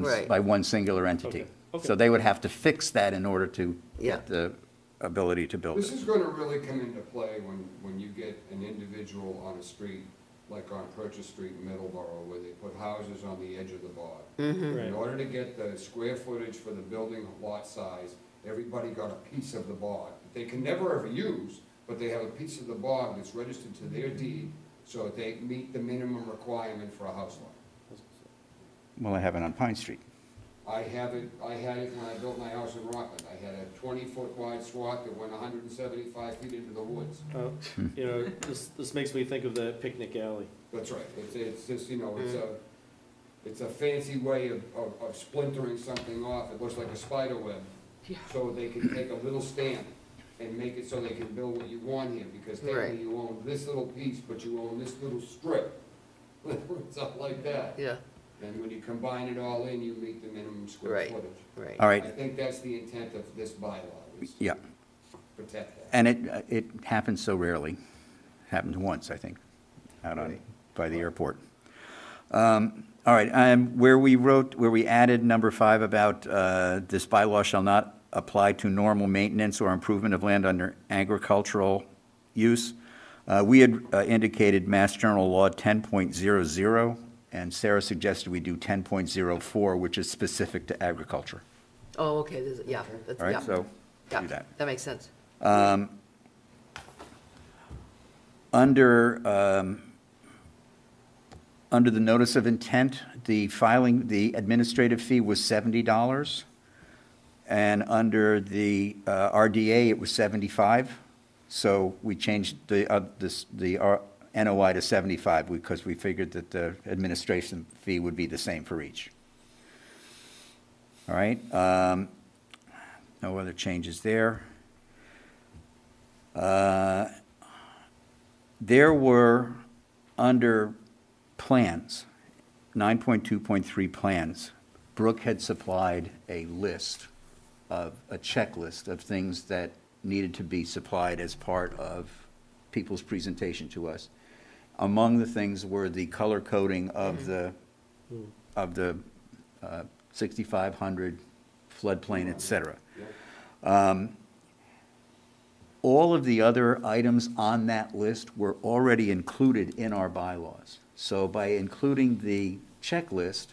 Right. by one singular entity. Okay, okay. So they would have to fix that in order to Yeah. get the ability to build This it. is gonna really come into play when you get an individual on a street, like on Purchase Street in Middleborough, where they put houses on the edge of the bog. Right. In order to get the square footage for the building lot size, everybody got a piece of the bog. They can never ever use, but they have a piece of the bog that's registered to their deed, so they meet the minimum requirement for a house lot. Well, I have it on Pine Street. I had it when I built my house in Rockland. I had a 20-foot wide swath that went 175 feet into the woods. You know, this makes me think of that picnic alley. That's right. It's just, it's a fancy way of splintering something off. It looks like a spider web. So they can take a little stamp and make it so they can build what you want here, because Right. technically you own this little piece, but you own this little strip. Something like that. yeah, And when you combine it all in, you meet the minimum square Right. footage. right. All I right, think that's the intent of this bylaw, is yeah. protect that. And it happens so rarely. Happened once, I think, out on, by the airport. All right, where we added number 5 about this bylaw shall not apply to normal maintenance or improvement of land under agricultural use. We had indicated Mass General Law 10.00, and Sarah suggested we do 10.04, which is specific to agriculture. Oh, okay, yeah, that's, All right, yeah. so Yeah, do that. that makes sense. Under the notice of intent, the administrative fee was $70. And under the RDA, it was 75. So we changed the NOI to 75 because we figured that the administration fee would be the same for each. All right. No other changes there. There were, under plans, 9.2.3 plans, Brooke had supplied a checklist of things that needed to be supplied as part of people's presentation to us. Among the things were the color coding of the 6,500 floodplain, et cetera. All of the other items on that list were already included in our bylaws. So by including the checklist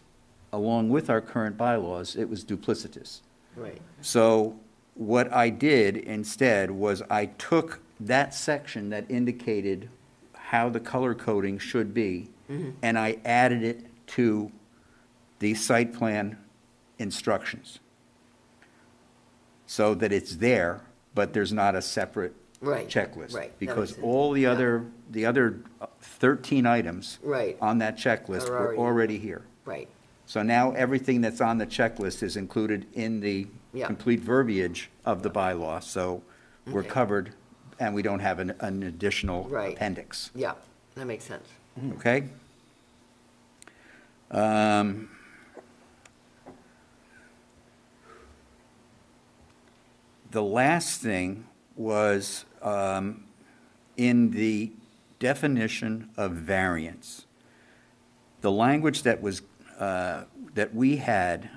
along with our current bylaws, it was duplicitous. Right. So what I did instead was I took that section that indicated how the color coding should be, and I added it to the site plan instructions so that it's there, but there's not a separate checklist. Right. Because all the other 13 items on that checklist were already here. Right. So now everything that's on the checklist is included in the complete verbiage of the bylaw. So we're covered, and we don't have an additional appendix. Yeah, that makes sense. Okay? The last thing was in the definition of variance. The language that was that we had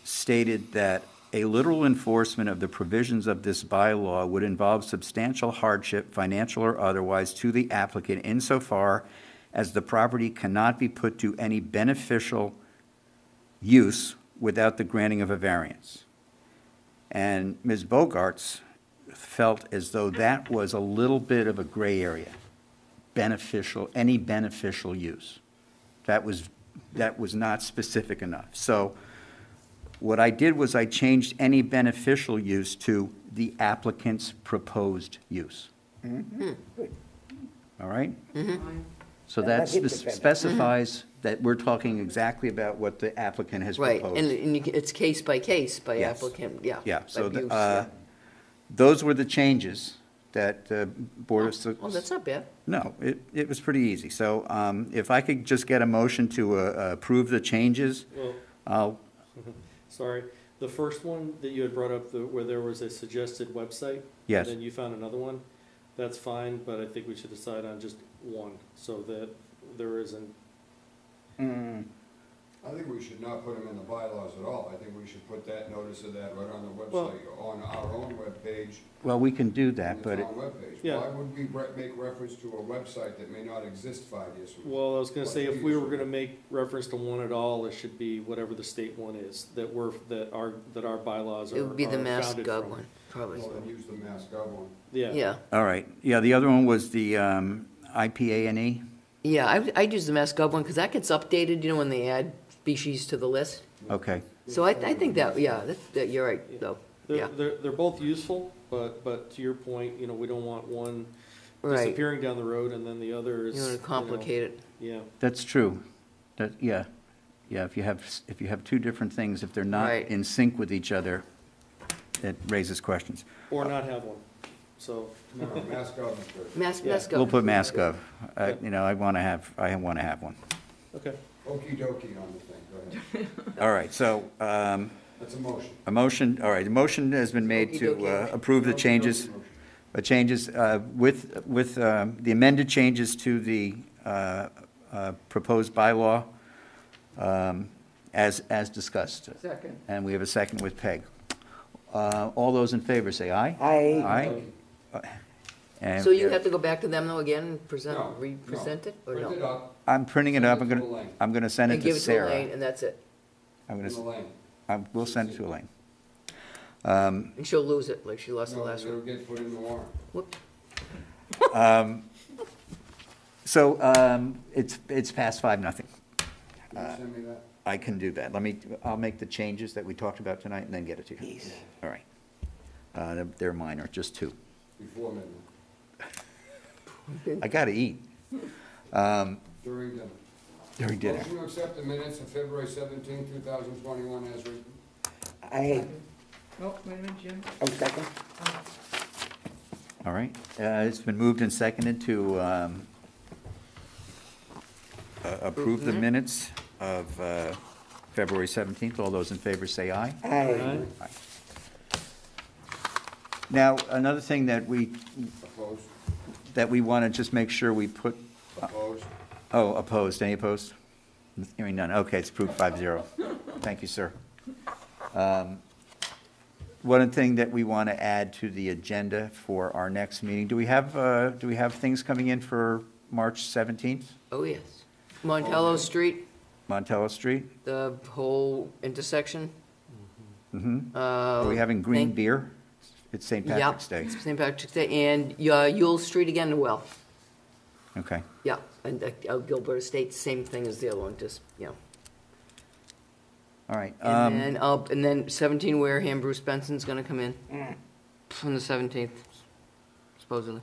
stated that a literal enforcement of the provisions of this bylaw would involve substantial hardship, financial or otherwise, to the applicant insofar as the property cannot be put to any beneficial use without the granting of a variance. And Ms. Bogarts felt as though that was a little bit of a gray area. Any beneficial use. That was not specific enough. So what I did was I changed any beneficial use to the applicant's proposed use. All right? So that specifies that we're talking exactly about what the applicant has proposed. Right, and it's case by applicant, yeah. Yeah, so by use, those were the changes that the Board of... Oh, that's not bad. No, it was pretty easy. So if I could just get a motion to approve the changes, I'll... Sorry, the first one that you had brought up, where there was a suggested website? Yes. And then you found another one? That's fine, but I think we should decide on just one, so that there isn't... I think we should not put them in the bylaws at all. I think we should put that notice of that right on the website, on our own webpage. Well, we can do that, but... Why would we make reference to a website that may not exist 5 years from now? Well, I was gonna say, if we were gonna make reference to one at all, it should be whatever the state one is, that our bylaws are It would be the Mass founded Gov from. one, probably. Well, then use the Mass Gov one. Yeah. All right. Yeah, the other one was the IPA&E. Yeah, I'd use the Mass Gov one, because that gets updated, when they add species to the list. Okay. So I think that, that you're right, though. They're both useful, but to your point, we don't want one disappearing down the road and then the other is. You want to complicate it. Yeah. That's true. Yeah. If you have two different things, if they're not in sync with each other, it raises questions. Or not have one. So. No, Mass Gov is good. Mass Gov. We'll put Mass Gov. I want to have one. Okay. Okey dokey on the thing, go ahead. All right, so, That's a motion. a motion, all right, the motion has been made to approve the changes, with the amended changes to the proposed bylaw, as discussed. Second. And we have a second with Peg. All those in favor say aye. Aye. Aye. And So you have to go back to them, though, again, and re-present it, or Print it no? up. I'm printing it up, I'm gonna send it And to give it to Sarah. Elaine, and that's it. I'm gonna, In the lane. we'll send it to Elaine. And she'll lose it, like she lost the No, last it'll one. get put in the warrant. Whoop. So, it's past 5-0. Can you send me that? I can do that. I'll make the changes that we talked about tonight and then get it to you. All right. They're minor, just 2. Before midnight, I gotta eat. during dinner. During dinner. Motion to accept the minutes of February 17, 2021 as written. Oh, wait a minute, Jim. second? All right. It's been moved and seconded to approve the minutes of February 17th. All those in favor say aye. Aye. Aye. Now, another thing that we want to just make sure we put. Opposed? Oh, opposed. Any opposed? Hearing none. Okay, it's approved 5-0. Thank you, sir. One thing that we want to add to the agenda for our next meeting, do we have things coming in for March 17th? Oh, yes. Montello Street, Montello Street? the whole intersection. Mm-hmm. Are we having green beer? It's St. Patrick's Day. Yep, it's St. Patrick's Day, and Yule Street again as well. Okay. Yeah, and Gilbert Estates, same thing as the other one, just, All right. And then 17 Wareham, Bruce Benson's gonna come in on the 17th, supposedly.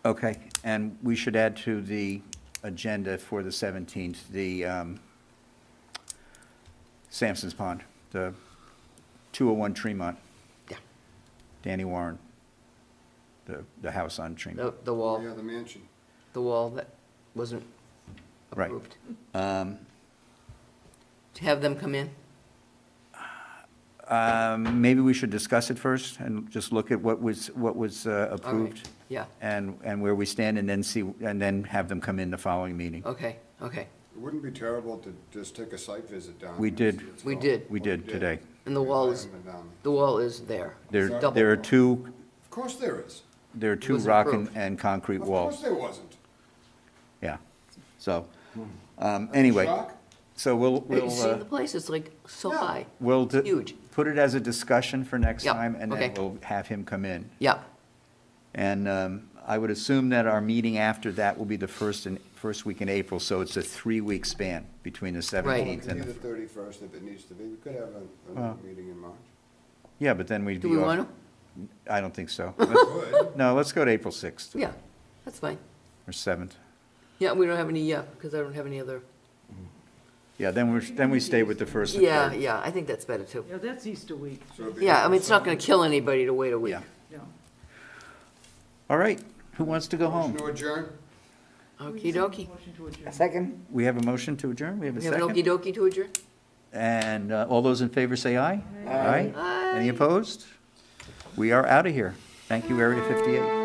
Okay, and we should add to the agenda for the 17th, the Sampson's Pond, the 201 Tremont. Yeah. Danny Warren, the house on Tremont. The wall. Yeah, the mansion. The wall that wasn't Right. approved. To have them come in? Maybe we should discuss it first and just look at what was approved. Yeah. And where we stand, and then have them come in the following meeting. Okay. It wouldn't be terrible to just take a site visit down. We there and did. see what's We going did. on. We did today. And the wall is, haven't been down the wall is there. There are two, Of course there is. two rock and concrete Of walls. course there wasn't. Yeah. So, anyway, Shock? so Hey, you see the place, it's like so high. we'll Huge. put it as a discussion for next Yep, time, and then okay. we'll have him come in. Yeah. And I would assume that our meeting after that will be the first week in April, so it's a 3-week span between the 17th It and could be the... the 31st if it needs to be. We could have another meeting in March. Yeah, but then we'd Do be we off. want I don't think so. Good. No, let's go to April 6th Yeah, that's fine. or 7th. Yeah, we don't have any, because I don't have any other. Yeah, then we stay with the first and Yeah, third. yeah, I think that's better too. Yeah, that's Easter week. So it'd be Yeah, I April mean, it's not 7th. gonna kill anybody to wait a week. Yeah. Yeah. All right, who wants to go Motion home? to adjourn? Okey dokey. Motion to adjourn. Second? We have a motion to adjourn, we have a We have an okey second. dokey to adjourn? And all those in favor say aye. Aye. Aye. Any opposed? We are out of here. Thank you, Area 58.